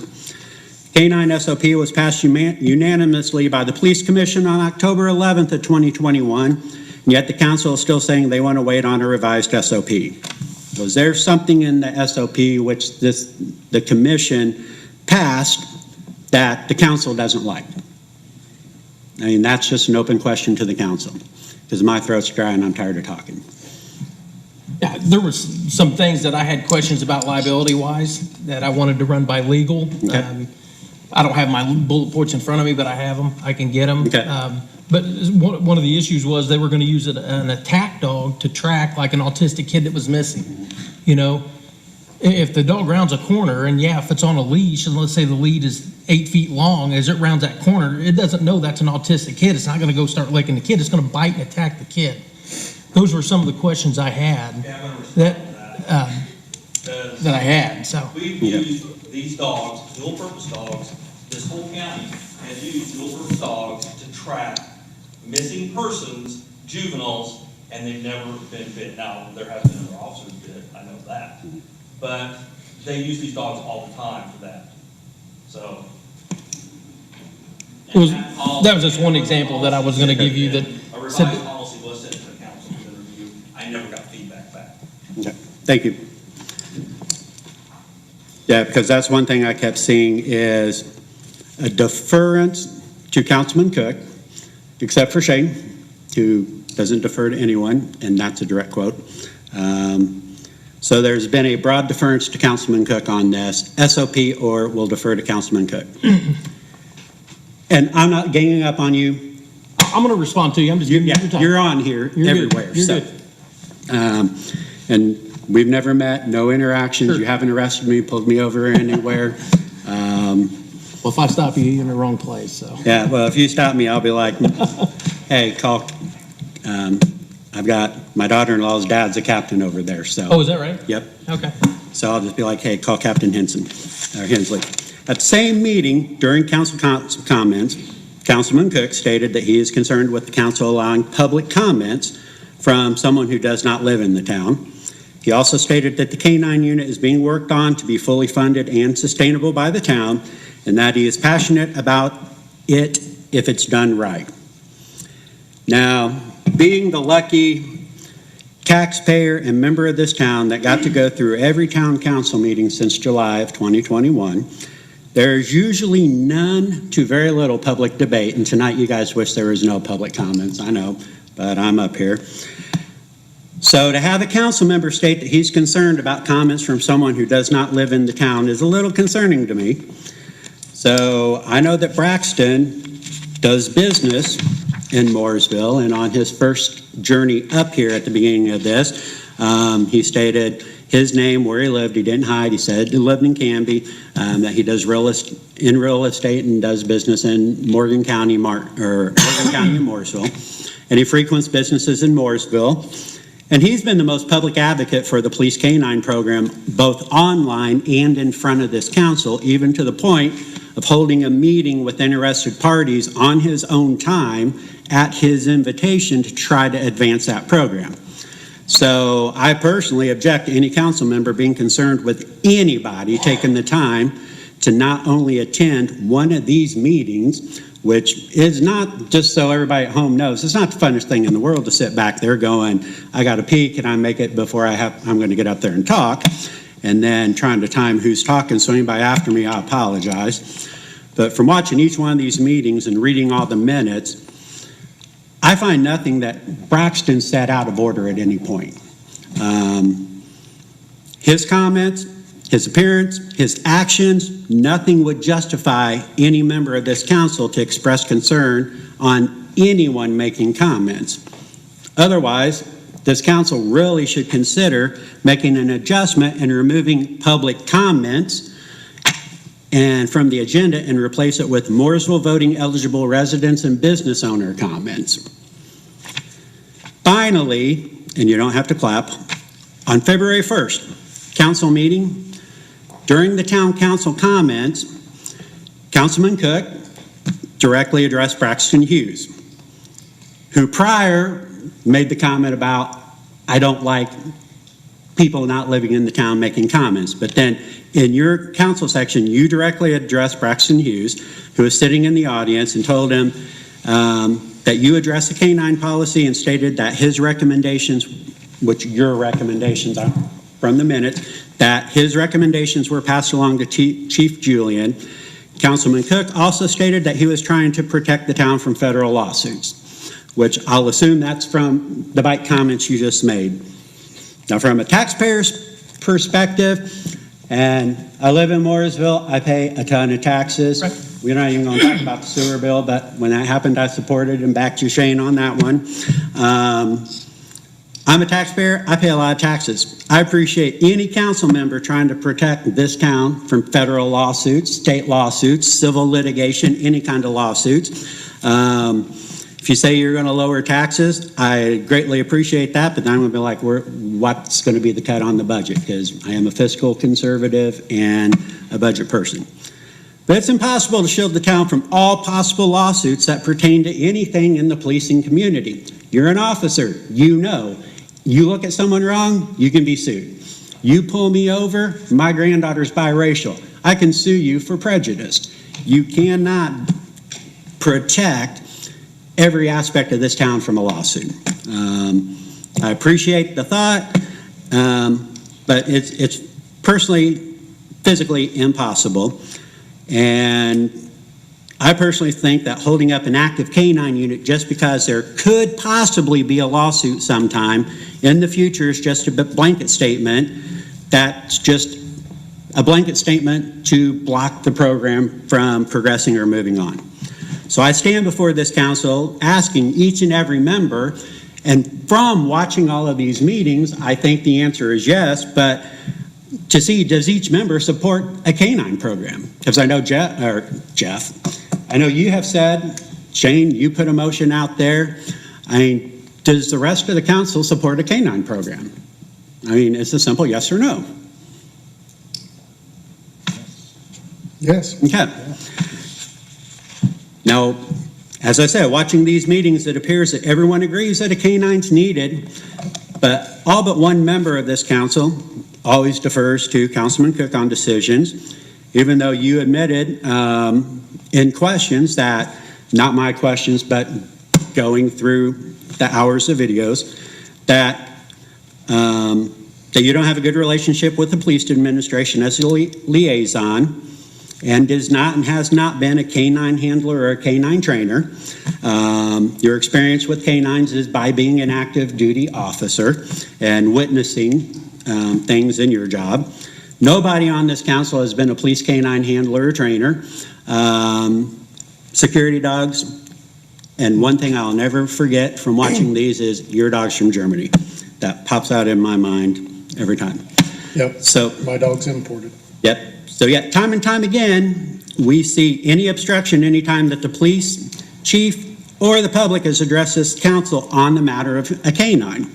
Canine SOP was passed unanimously by the Police Commission on October 11th of 2021, and yet the council is still saying they want to wait on a revised SOP. Was there something in the SOP which the commission passed that the council doesn't like? I mean, that's just an open question to the council, because my throat's dry and I'm tired of talking. Yeah, there was some things that I had questions about liability-wise that I wanted to run by legal. Okay. I don't have my bullet points in front of me, but I have them. I can get them. Okay. But one of the issues was they were going to use an attack dog to track like an autistic kid that was missing. You know, if the dog rounds a corner and if it's on a leash, and let's say the lead is 8 feet long, as it rounds that corner, it doesn't know that's an autistic kid. It's not going to go start licking the kid. It's going to bite and attack the kid. Those were some of the questions I had that I had. So we've used these dogs, dual-purpose dogs. This whole county has used dual-purpose dogs to track missing persons, juveniles, and they've never been bit. Now, there have been other officers bit, I know that. But they use these dogs all the time for that. So. that was just one example that I was going to give you that A revised said, policy was set Thank you. Yeah, because that's one thing I kept seeing is a deference to Councilman Cook, except for Shane, who doesn't defer to anyone, and that's a direct quote. So there's been a broad deference to Councilman Cook on this, SOP or will defer to Councilman Cook. And I'm not ganging up on you. I'm going to respond to you. I'm just giving you your time. You're on here You're everywhere. Good. You're so. good. And we've never met, no interactions. Sure. You haven't arrested me, pulled me over anywhere. Well, if I stop you, you're in the wrong place, so. Yeah, well, if you stop me, I'll be like, hey, call, I've got, my daughter-in-law's dad's a captain over there, so. Oh, is that right? Yep. Okay. So I'll just be like, hey, call Captain Henson, or Hensley. At the same meeting, during council comments, Councilman Cook stated that he is concerned with the council allowing public comments from someone who does not live in the town. He also stated that the Canine unit is being worked on to be fully funded and sustainable by the town, and that he is passionate about it if it's done right. Now, being the lucky taxpayer and member of this town that got to go through every town council meeting since July of 2021, there's usually none to very little public debate, and tonight you guys wish there was no public comments, I know, but I'm up here. So to have a council member state that he's concerned about comments from someone who does not live in the town is a little concerning to me. So I know that Braxton does business in Mooresville, and on his first journey up here at the beginning of this, he stated his name, where he lived. He didn't hide. He said he lived in Canby, that he does real estate and does business in Morgan County and Mooresville, and he frequents businesses in Mooresville. And he's been the most public advocate for the police canine program, both online and in front of this council, even to the point of holding a meeting with interested parties on his own time at his invitation to try to advance that program. So I personally object to any council member being concerned with anybody taking the time to not only attend one of these meetings, which is not, just so everybody at home knows, it's not the funnest thing in the world to sit back there going, I got to pee, can I make it before I'm going to get up there and talk? And then trying to time who's talking, so anybody after me, I apologize. But from watching each one of these meetings and reading all the minutes, I find nothing that Braxton said out of order at any point. His comments, his appearance, his actions, nothing would justify any member of this council to express concern on anyone making comments. Otherwise, this council really should consider making an adjustment and removing public comments and from the agenda and replace it with Mooresville voting eligible residents and business owner comments. Finally, and you don't have to clap, on February 1st, council meeting, during the town council comments, Councilman Cook directly addressed Braxton Hughes, who prior made the comment about, I don't like people not living in the town making comments. But then in your council section, you directly addressed Braxton Hughes, who was sitting in the audience, and told him that you addressed the canine policy and stated that his recommendations, which your recommendations are from the minutes, that his recommendations were passed along to Chief Julian. Councilman Cook also stated that he was trying to protect the town from federal lawsuits, which I'll assume that's from the bite comments you just made. Now, from a taxpayer's perspective, and I live in Mooresville, I pay a ton of taxes. Right. We're not even going to talk about the sewer bill, but when that happened, I supported and backed you, Shane, on that one. I'm a taxpayer. I pay a lot of taxes. I appreciate any council member trying to protect this town from federal lawsuits, state lawsuits, civil litigation, any kind of lawsuits. If you say you're going to lower taxes, I greatly appreciate that, but then I'm going to be like, what's going to be the cut on the budget? Because I am a fiscal conservative and a budget person. But it's impossible to shield the town from all possible lawsuits that pertain to anything in the policing community. You're an officer, you know. You look at someone wrong, you can be sued. You pull me over, my granddaughter's biracial. I can sue you for prejudice. You cannot protect every aspect of this town from a lawsuit. I appreciate the thought. but it's personally, physically impossible. And I personally think that holding up an active canine unit just because there could possibly be a lawsuit sometime in the future is just a blanket statement. That's just a blanket statement to block the program from progressing or moving on. So I stand before this council asking each and every member, and from watching all of these meetings, I think the answer is yes, but to see, does each member support a canine program? Because I know Jeff, I know you have said, Shane, you put a motion out there. I mean, does the rest of the council support a canine program? I mean, it's a simple yes or no. Yes. Okay. Now, as I said, watching these meetings, it appears that everyone agrees that a canine's needed, but all but one member of this council always defers to Councilman Cook on decisions, even though you admitted in questions that, not my questions, but going through the hours of videos, that you don't have a good relationship with the police administration as a liaison, and is not and has not been a canine handler or a canine trainer. Your experience with canines is by being an active duty officer and witnessing things in your job. Nobody on this council has been a police canine handler or trainer. Security dogs, and one thing I'll never forget from watching these is your dog's from Germany. That pops out in my mind every time. Yep. So My dog's imported. Yep. So yeah, time and time again, we see any obstruction anytime that the police chief or the public has addressed this council on the matter of a canine.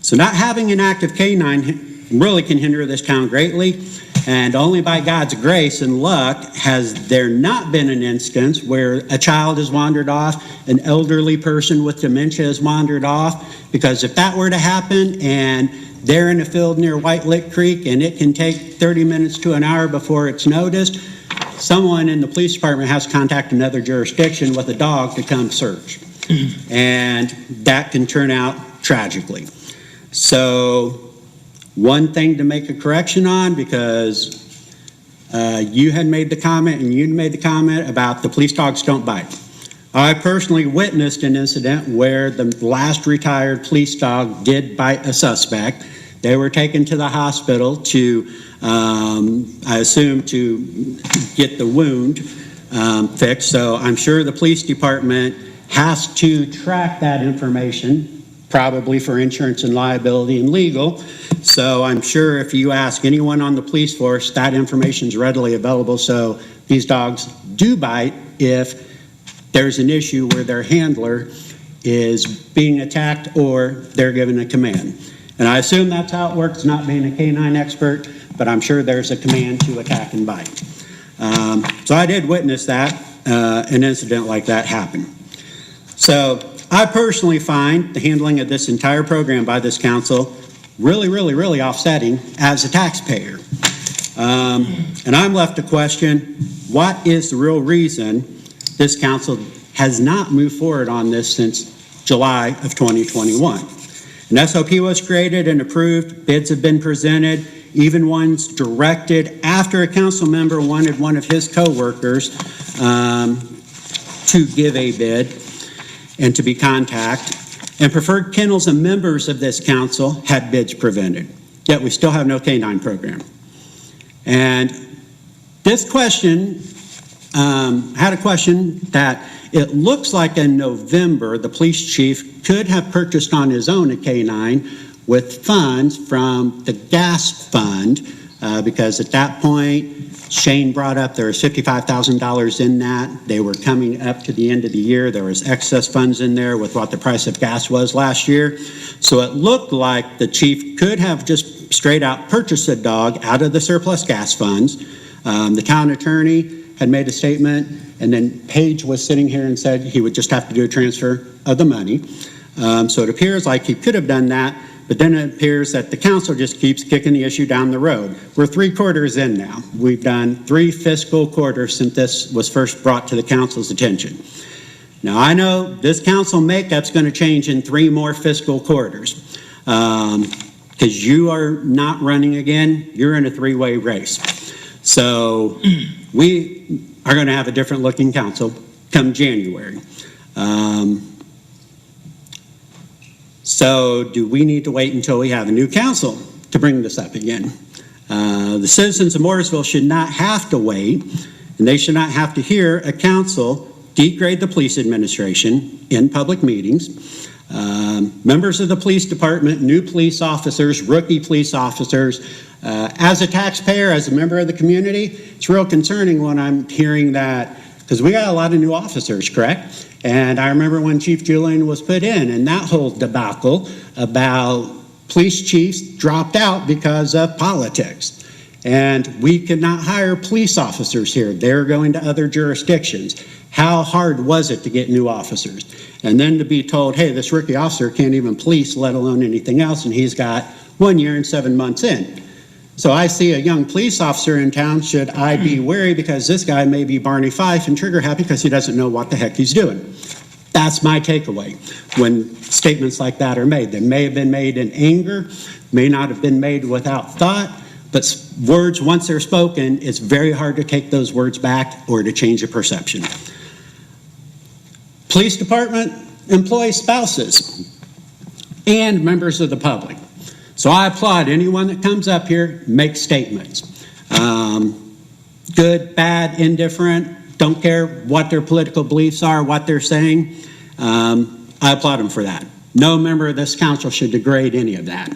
So not having an active canine really can hinder this town greatly, and only by God's grace and luck has there not been an instance where a child has wandered off, an elderly person with dementia has wandered off, because if that were to happen and they're in a field near White Lick Creek and it can take 30 minutes to an hour before it's noticed, someone in the police department has to contact another jurisdiction with a dog to come search. And that can turn out tragically. So one thing to make a correction on, because you had made the comment and you made the comment about the police dogs don't bite. I personally witnessed an incident where the last retired police dog did bite a suspect. They were taken to the hospital to, I assume, to get the wound fixed. So I'm sure the police department has to track that information, probably for insurance and liability and legal. So I'm sure if you ask anyone on the police force, that information is readily available. So these dogs do bite if there's an issue where their handler is being attacked or they're given a command. And I assume that's how it works, not being a canine expert, but I'm sure there's a command to attack and bite. So I did witness that, an incident like that happen. So I personally find the handling of this entire program by this council really offsetting as a taxpayer. And I'm left to question, what is the real reason this council has not moved forward on this since July of 2021? An SOP was created and approved, bids have been presented, even ones directed after a council member wanted one of his co-workers to give a bid and to be contacted. And preferred kennels and members of this council had bids presented, yet we still have no canine program. And this question, had a question that it looks like in November, the police chief could have purchased on his own a canine with funds from the gas fund, because at that point, Shane brought up there was $55,000 in that. They were coming up to the end of the year. There was excess funds in there with what the price of gas was last year. So it looked like the chief could have just straight out purchased a dog out of the surplus gas funds. The town attorney had made a statement, and then Paige was sitting here and said he would just have to do a transfer of the money. So it appears like he could have done that, but then it appears that the council just keeps kicking the issue down the road. We're 3 quarters in now. We've done 3 fiscal quarters since this was first brought to the council's attention. Now, I know this council makeup's going to change in 3 more fiscal quarters. because you are not running again. You're in a three-way race. So we are going to have a different looking council come January. So do we need to wait until we have a new council to bring this up again? The citizens of Morrisville should not have to wait, and they should not have to hear a council degrade the police administration in public meetings. Members of the police department, new police officers, rookie police officers. As a taxpayer, as a member of the community, it's real concerning when I'm hearing that, because we got a lot of new officers, correct? And I remember when Chief Julian was put in, and that whole debacle about police chiefs dropped out because of politics. And we could not hire police officers here. They're going to other jurisdictions. How hard was it to get new officers? And then to be told, hey, this rookie officer can't even police, let alone anything else, and he's got 1 year and 7 months in. So I see a young police officer in town, should I be wary because this guy may be Barney Fife and trigger happy because he doesn't know what the heck he's doing. That's my takeaway when statements like that are made. They may have been made in anger, may not have been made without thought, but words, once they're spoken, it's very hard to take those words back or to change a perception. Police department employ spouses and members of the public. So I applaud anyone that comes up here, makes statements. Good, bad, indifferent, don't care what their political beliefs are, what they're saying. I applaud them for that. No member of this council should degrade any of that,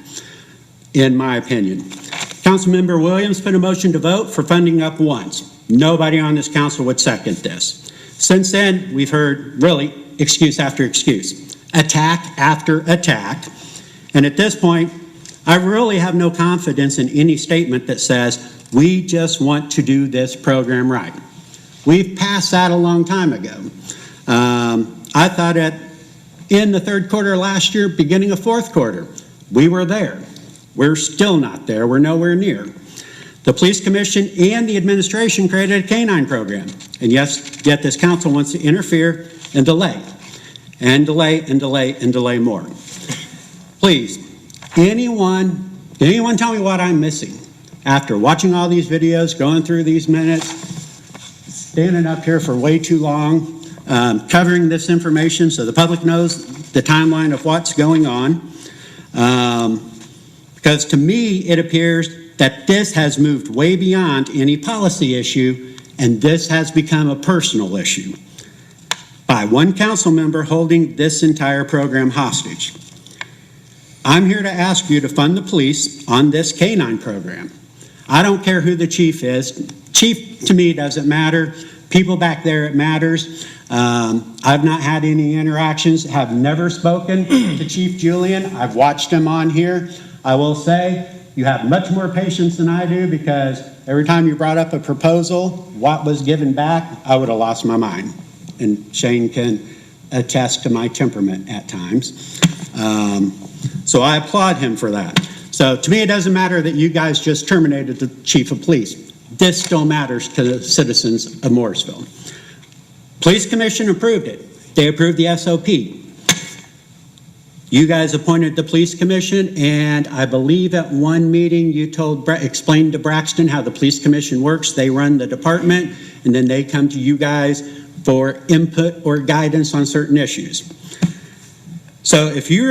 in my opinion. Councilmember Williams put a motion to vote for funding up once. Nobody on this council would second this. Since then, we've heard really excuse after excuse, attack after attack. And at this point, I really have no confidence in any statement that says, we just want to do this program right. We've passed that a long time ago. I thought in the third quarter last year, beginning of fourth quarter, we were there. We're still not there. We're nowhere near. The police commission and the administration created a canine program. And yes, yet this council wants to interfere and delay, and delay, and delay, and delay more. Please, anyone tell me what I'm missing after watching all these videos, going through these minutes, standing up here for way too long, covering this information so the public knows the timeline of what's going on. Because to me, it appears that this has moved way beyond any policy issue, and this has become a personal issue by one council member holding this entire program hostage. I'm here to ask you to fund the police on this canine program. I don't care who the chief is. Chief, to me, doesn't matter. People back there, it matters. I've not had any interactions, have never spoken to Chief Julian. I've watched him on here. I will say, you have much more patience than I do, because every time you brought up a proposal, what was given back, I would have lost my mind. And Shane can attest to my temperament at times. So I applaud him for that. So to me, it doesn't matter that you guys just terminated the chief of police. This still matters to the citizens of Morrisville. Police commission approved it. They approved the SOP. You guys appointed the police commission, and I believe at one meeting you explained to Braxton how the police commission works. They run the department, and then they come to you guys for input or guidance on certain issues. So if you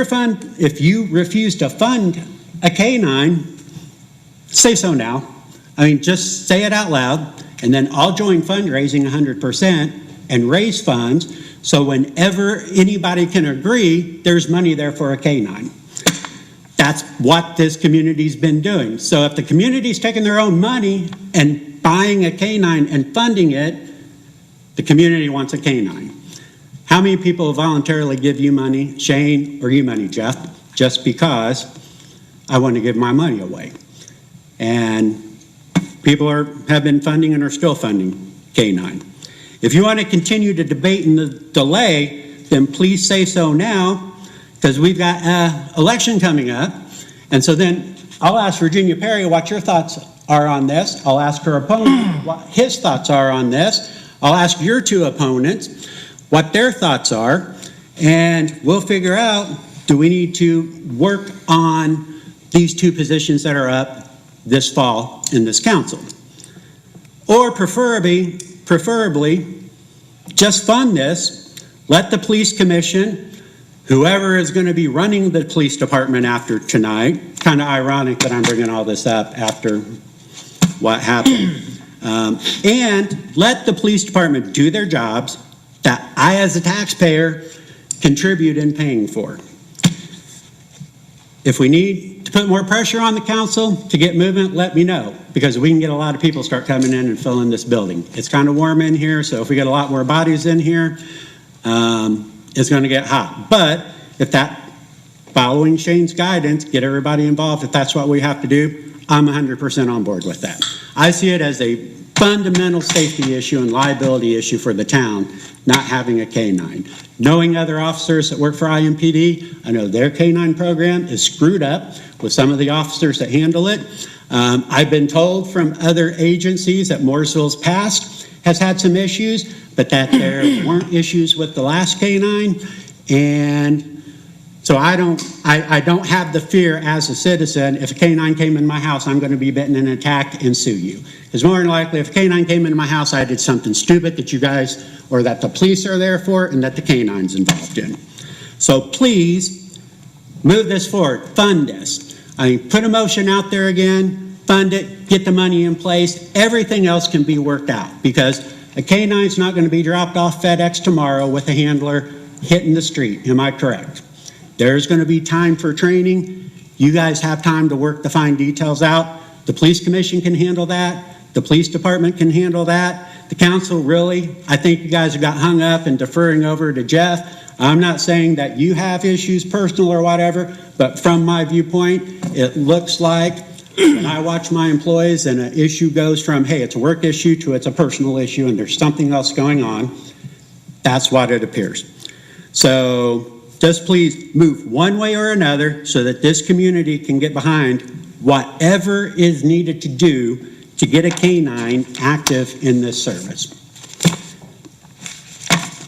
refuse to fund a canine, say so now. I mean, just say it out loud, and then I'll join fundraising 100% and raise funds, so whenever anybody can agree, there's money there for a canine. That's what this community's been doing. So if the community's taking their own money and buying a canine and funding it, the community wants a canine. How many people voluntarily give you money, Shane, or you money, Jeff, just because I want to give my money away? And people have been funding and are still funding canine. If you want to continue to debate and the delay, then please say so now, because we've got an election coming up. And so then I'll ask Virginia Perry what your thoughts are on this. I'll ask her opponent what his thoughts are on this. I'll ask your two opponents what their thoughts are, and we'll figure out, do we need to work on these two positions that are up this fall in this council. Or preferably, just fund this, let the police commission, whoever is going to be running the police department after tonight, kind of ironic that I'm bringing all this up after what happened, and let the police department do their jobs that I, as a taxpayer, contribute in paying for. If we need to put more pressure on the council to get movement, let me know, because we can get a lot of people start coming in and filling this building. It's kind of warm in here, so if we get a lot more bodies in here, it's going to get hot. But if that, following Shane's guidance, get everybody involved, if that's what we have to do, I'm 100% on board with that. I see it as a fundamental safety issue and liability issue for the town, not having a K-9. Knowing other officers that work for IMPD, I know their Canine program is screwed up with some of the officers that handle it. I've been told from other agencies that Mooresville's past has had some issues, but that there weren't issues with the last K-9. And so I don't have the fear as a citizen, if a K-9 came in my house, I'm going to be bitten and attacked and sue you. Because more than likely, if a K-9 came into my house, I did something stupid that you guys, or that the police are there for, and that the K-9's involved in. So please, move this forward, fund this. I mean, put a motion out there again, fund it, get the money in place, everything else can be worked out. Because a K-9's not going to be dropped off FedEx tomorrow with a handler hitting the street, am I correct? There's going to be time for training. You guys have time to work the fine details out. The police commission can handle that. The police department can handle that. The council, really, I think you guys have got hung up in deferring over to Jeff. I'm not saying that you have issues personal or whatever, but from my viewpoint, it looks like when I watch my employees and an issue goes from, hey, it's a work issue to it's a personal issue and there's something else going on, that's what it appears. So just please move one way or another so that this community can get behind whatever is needed to do to get a K-9 active in this service.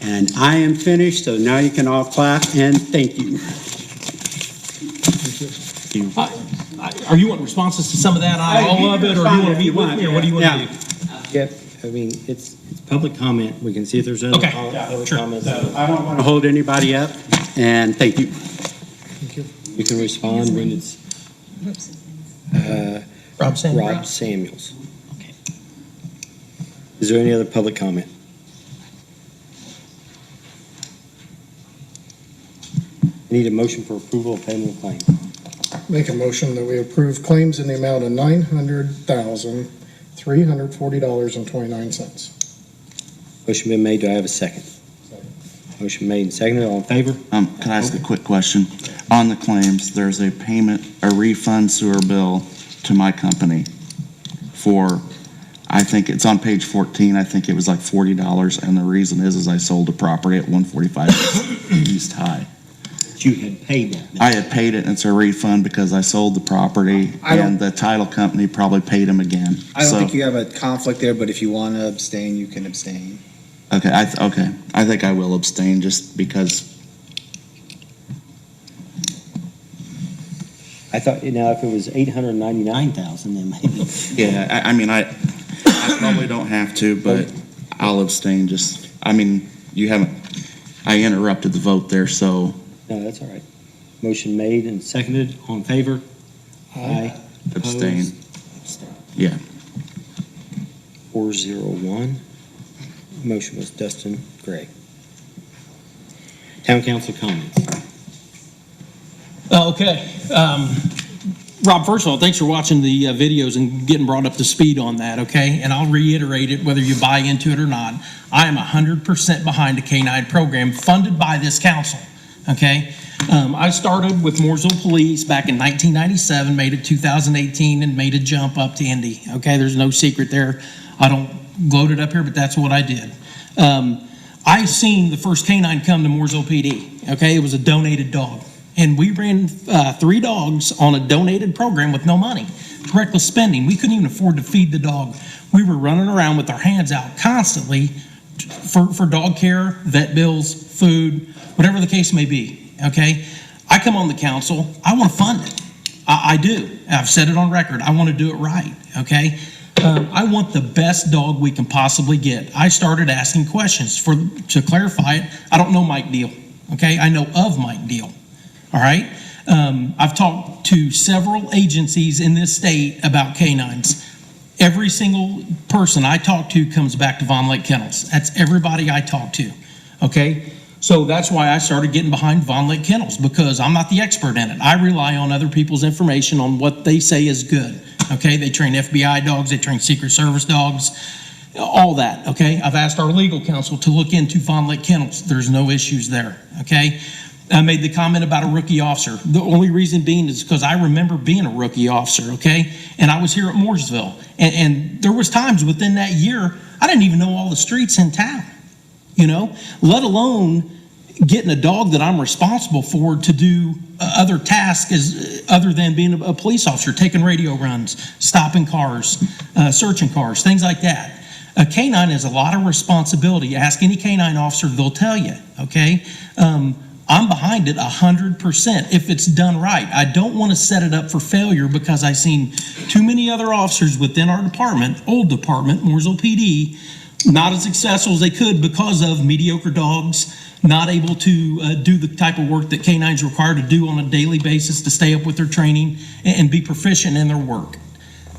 And I am finished, so now you can all clap and thank you. Are you wanting responses to some of that, all of it, or do you want to meet with me, or what do you want to do? Yeah, I mean, it's public comment. We can see if there's other Okay. other Sure. comments. I don't want to hold anybody up, and thank you. You can respond when it's Rob Samuels. Rob Samuels. Okay. Is there any other public comment? I need a motion for approval of payment of claim. Make a motion that we approve claims in the amount of $900,340.29. Motion been made. Do I have a second? Motion made and seconded. All in favor? Can I ask a quick question? On the claims, there's a payment, a refund sewer bill to my company for, I think it's on page 14, I think it was like $40, and the reason is I sold a property at 145 East High. You had paid that. I had paid it, and it's a refund because I sold the property, and the title company probably paid him again. I don't think you have a conflict there, but if you want to abstain, you can abstain. Okay, I think I will abstain just because. I thought, now, if it was $899,000, then maybe. Yeah, I mean, I probably don't have to, but I'll abstain just, I mean, I interrupted the vote there, so. No, that's all right. Motion made and seconded. All in favor? Aye. Abstain. Abstain. Yeah. 401. Motion was Dustin Gray. Town council comments. Okay. Rob, first of all, thanks for watching the videos and getting brought up to speed on that, okay? And I'll reiterate it, whether you buy into it or not. I am 100% behind the Canine Program funded by this council, okay? I started with Mooresville Police back in 1997, made it 2018, and made a jump up to Indy, okay? There's no secret there. I don't gloat it up here, but that's what I did. I seen the first canine come to Mooresville PD, okay? It was a donated dog. And we ran 3 dogs on a donated program with no money. Reckless spending. We couldn't even afford to feed the dog. We were running around with our hands out constantly for dog care, vet bills, food, whatever the case may be, okay? I come on the council. I want to fund it. I do. I've said it on record. I want to do it right, okay? I want the best dog we can possibly get. I started asking questions to clarify it. I don't know Mike Deal, okay? I know of Mike Deal, all right? I've talked to several agencies in this state about canines. Every single person I talk to comes back to Von Lake Kennels. That's everybody I talk to, okay? So that's why I started getting behind Von Lake Kennels, because I'm not the expert in it. I rely on other people's information on what they say is good, okay? They train FBI dogs, they train Secret Service dogs, all that, okay? I've asked our legal counsel to look into Von Lake Kennels. There's no issues there, okay? I made the comment about a rookie officer. The only reason being is because I remember being a rookie officer, okay? And I was here at Mooresville. And there was times within that year, I didn't even know all the streets in town, you know? Let alone getting a dog that I'm responsible for to do other tasks other than being a police officer, taking radio runs, stopping cars, searching cars, things like that. A canine is a lot of responsibility. Ask any canine officer, they'll tell you, okay? I'm behind it 100% if it's done right. I don't want to set it up for failure because I've seen too many other officers within our department, old department, Mooresville PD, not as successful as they could because of mediocre dogs, not able to do the type of work that canines are required to do on a daily basis to stay up with their training and be proficient in their work.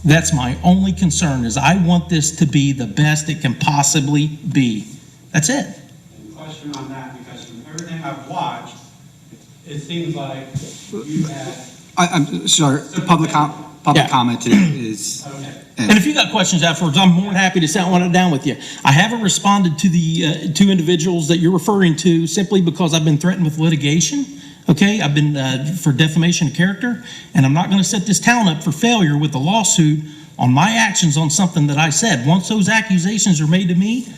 That's my only concern, is I want this to be the best it can possibly be. That's it. Question on that, because from everything I've watched, it seems like you had... I'm sorry, public comment is... Okay. And if you got questions afterwards, I'm more than happy to sit down with you. I haven't responded to the two individuals that you're referring to simply because I've been threatened with litigation. Okay, I've been for defamation of character, and I'm not going to set this town up for failure with a lawsuit on my actions on something that I said. Once those accusations are made to me,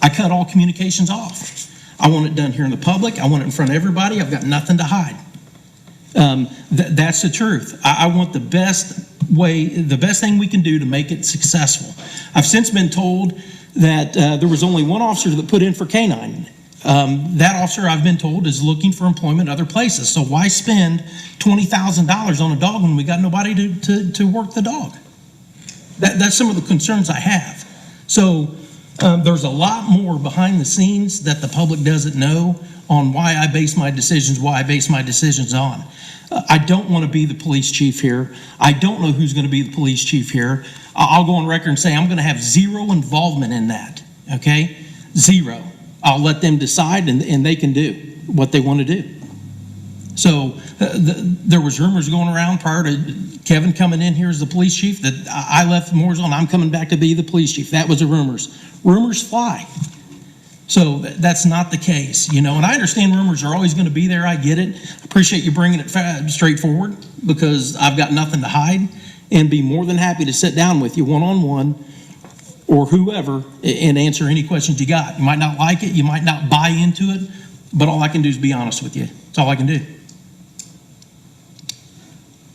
I cut all communications off. I want it done here in the public. I want it in front of everybody. I've got nothing to hide. That's the truth. I want the best thing we can do to make it successful. I've since been told that there was only one officer that put in for canine. That officer, I've been told, is looking for employment other places. So why spend $20,000 on a dog when we got nobody to work the dog? That's some of the concerns I have. So there's a lot more behind the scenes that the public doesn't know on why I base my decisions on. I don't want to be the police chief here. I don't know who's going to be the police chief here. I'll go on record and say I'm going to have zero involvement in that, okay? Zero. I'll let them decide, and they can do what they want to do. So there was rumors going around prior to Kevin coming in here as the police chief that I left Mooresville and I'm coming back to be the police chief. That was the rumors. Rumors fly. So that's not the case, you know, and I understand rumors are always going to be there. I get it. I appreciate you bringing it straightforward, because I've got nothing to hide, and be more than happy to sit down with you one-on-one or whoever and answer any questions you got. You might not like it. You might not buy into it, but all I can do is be honest with you. That's all I can do.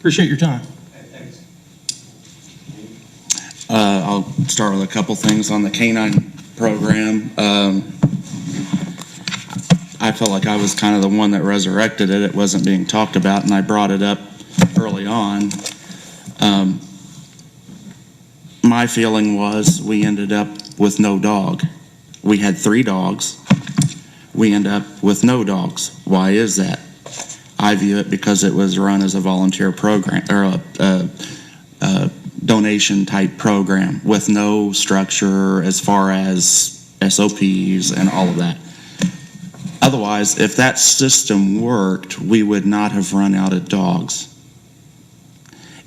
Appreciate your time. I'll start with a couple things on the Canine Program. I felt like I was kind of the one that resurrected it. It wasn't being talked about, and I brought it up early on. My feeling was we ended up with no dog. We had 3 dogs. We end up with no dogs. Why is that? I view it because it was run as a volunteer program, or a donation type program with no structure as far as SOPs and all of that. Otherwise, if that system worked, we would not have run out of dogs.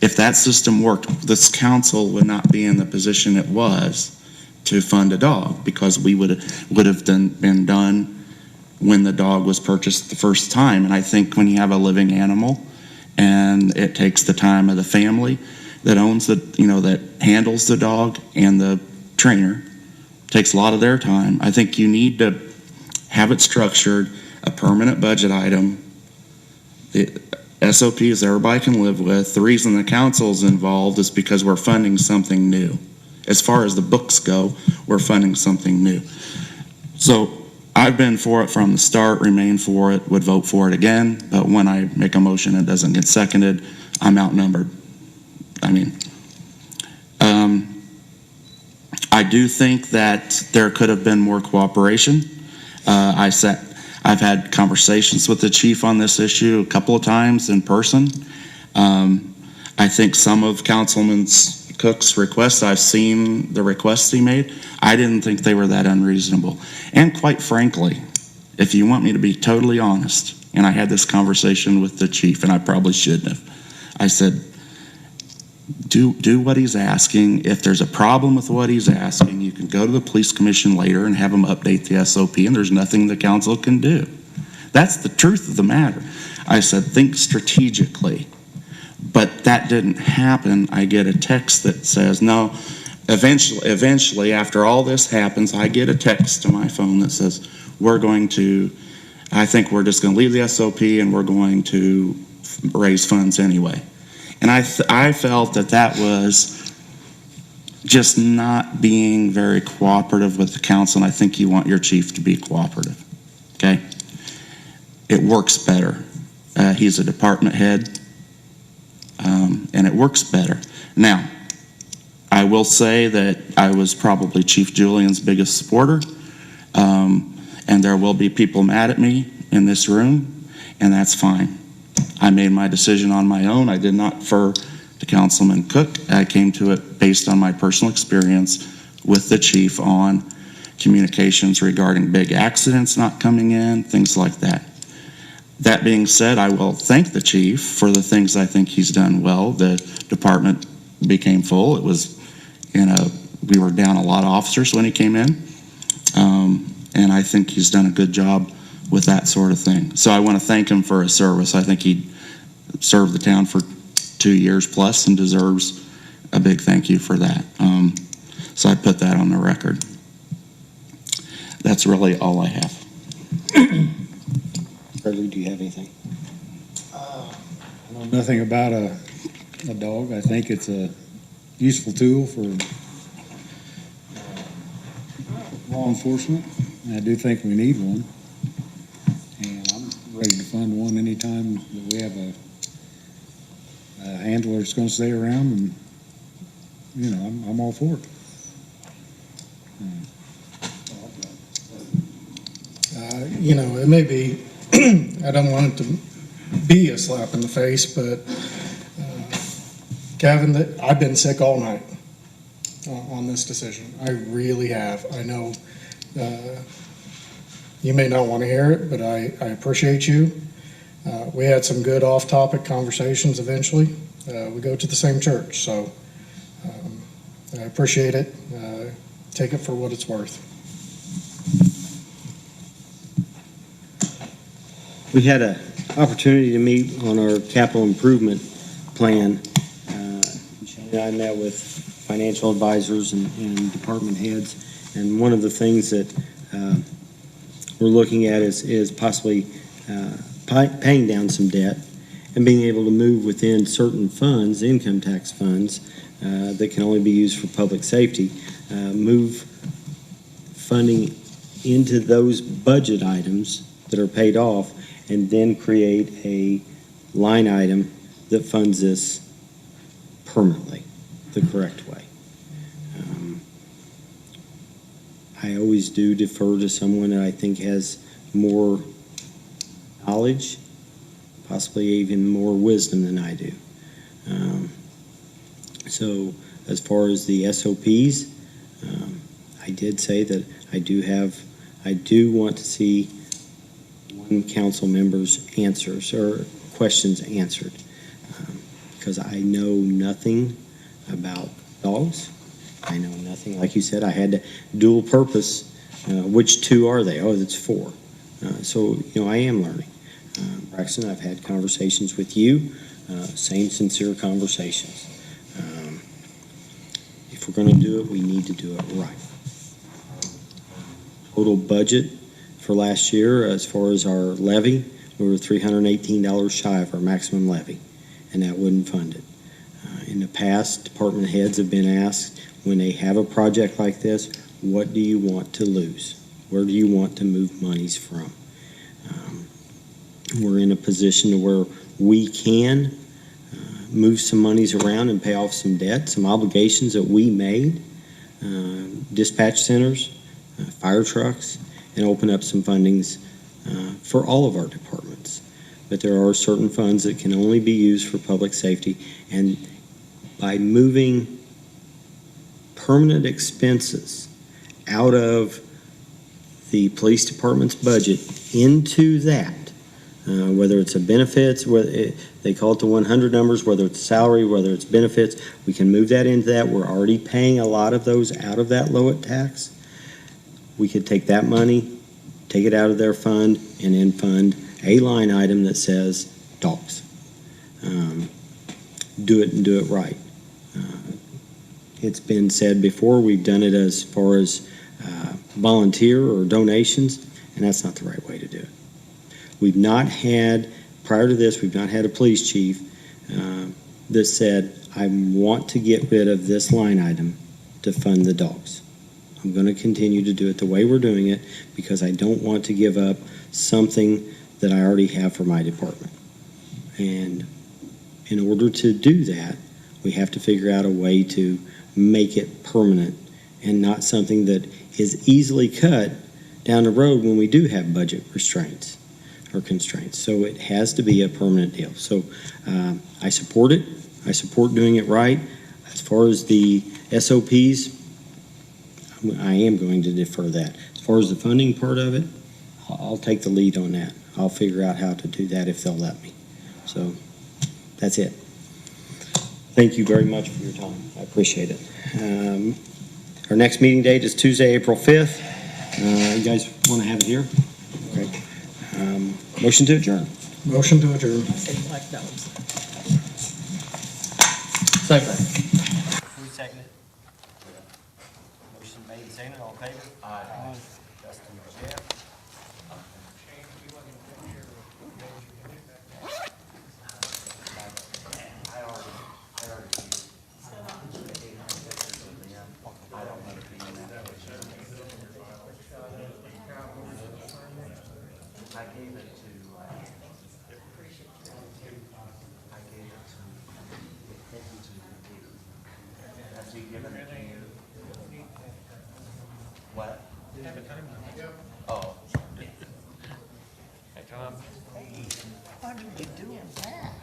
If that system worked, this council would not be in the position it was to fund a dog, because we would have been done when the dog was purchased the first time. And I think when you have a living animal and it takes the time of the family that owns that handles the dog, and the trainer, takes a lot of their time. I think you need to have it structured, a permanent budget item, the SOPs everybody can live with. The reason the council's involved is because we're funding something new. As far as the books go, we're funding something new. So I've been for it from the start, remain for it, would vote for it again, but when I make a motion and it doesn't get seconded, I'm outnumbered. I mean, I do think that there could have been more cooperation. I've had conversations with the chief on this issue a couple of times in person. I think some of Councilman Cook's requests, I've seen the requests he made. I didn't think they were that unreasonable. And quite frankly, if you want me to be totally honest, and I had this conversation with the chief, and I probably shouldn't have, I said, do what he's asking. If there's a problem with what he's asking, you can go to the police commission later and have them update the SOP, and there's nothing the council can do. That's the truth of the matter. I said, think strategically. But that didn't happen. I get a text that says, no, eventually, after all this happens, I get a text to my phone that says, I think we're just going to leave the SOP and we're going to raise funds anyway. And I felt that was just not being very cooperative with the council, and I think you want your chief to be cooperative, okay? It works better. He's a department head, and it works better. Now, I will say that I was probably Chief Julian's biggest supporter, and there will be people mad at me in this room, and that's fine. I made my decision on my own. I did not defer to Councilman Cook. I came to it based on my personal experience with the chief on communications regarding big accidents not coming in, things like that. That being said, I will thank the chief for the things I think he's done well. The department became full. We were down a lot of officers when he came in, and I think he's done a good job with that sort of thing. So I want to thank him for his service. I think he served the town for 2 years plus and deserves a big thank you for that. So I put that on the record. That's really all I have. Bradley, do you have anything? I know nothing about a dog. I think it's a useful tool for law enforcement. And I do think we need one. And I'm ready to fund one anytime that we have a handler that's going to stay around, and, I'm all for it. It may be, I don't want it to be a slap in the face, but Gavin, I've been sick all night on this decision. I really have. I know you may not want to hear it, but I appreciate you. We had some good off-topic conversations eventually. We go to the same church, so I appreciate it. Take it for what it's worth. We had an opportunity to meet on our capital improvement plan. Shane and I met with financial advisors and department heads, and one of the things that we're looking at is possibly paying down some debt and being able to move within certain funds, income tax funds, that can only be used for public safety, move funding into those budget items that are paid off, and then create a line item that funds this permanently, the correct way. I always do defer to someone that I think has more knowledge, possibly even more wisdom than I do. So as far as the SOPs, I did say that I do want to see one council member's answers or questions answered, because I know nothing about dogs. I know nothing, like you said, I had to dual purpose. Which two are they? Oh, it's 4. So, I am learning. Braxton, I've had conversations with you, same sincere conversations. If we're going to do it, we need to do it right. Total budget for last year, as far as our levy, we were $318 shy of our maximum levy, and that wouldn't fund it. In the past, department heads have been asked, when they have a project like this, what do you want to lose? Where do you want to move monies from? We're in a position to where we can move some monies around and pay off some debt, some obligations that we made, dispatch centers, fire trucks, and open up some fundings for all of our departments. But there are certain funds that can only be used for public safety, and by moving permanent expenses out of the police department's budget into that, whether it's a benefits, they call it the 100 numbers, whether it's salary, whether it's benefits, we can move that into that. We're already paying a lot of those out of that Lowit tax. We could take that money, take it out of their fund, and then fund a line item that says dogs. Do it and do it right. It's been said before, we've done it as far as volunteer or donations, and that's not the right way to do it. We've not had, prior to this, we've not had a police chief that said, I want to get rid of this line item to fund the dogs. I'm going to continue to do it the way we're doing it because I don't want to give up something that I already have for my department. And in order to do that, we have to figure out a way to make it permanent and not something that is easily cut down the road when we do have budget restraints or constraints. So it has to be a permanent deal. So I support it. I support doing it right. As far as the SOPs, I am going to defer that. As far as the funding part of it, I'll take the lead on that. I'll figure out how to do that if they'll let me. So that's it. Thank you very much for your time. I appreciate it. Our next meeting date is Tuesday, April 5th. You guys want to have it here? Okay. Motion to adjourn. Motion to adjourn. Black dogs. Second. Who seconded? Motion made and seconded. All in favor? Aye. Justin, Jeff. I gave it to, has he given it to you? What? Oh. Hey, Tom. Hey, why are you doing that?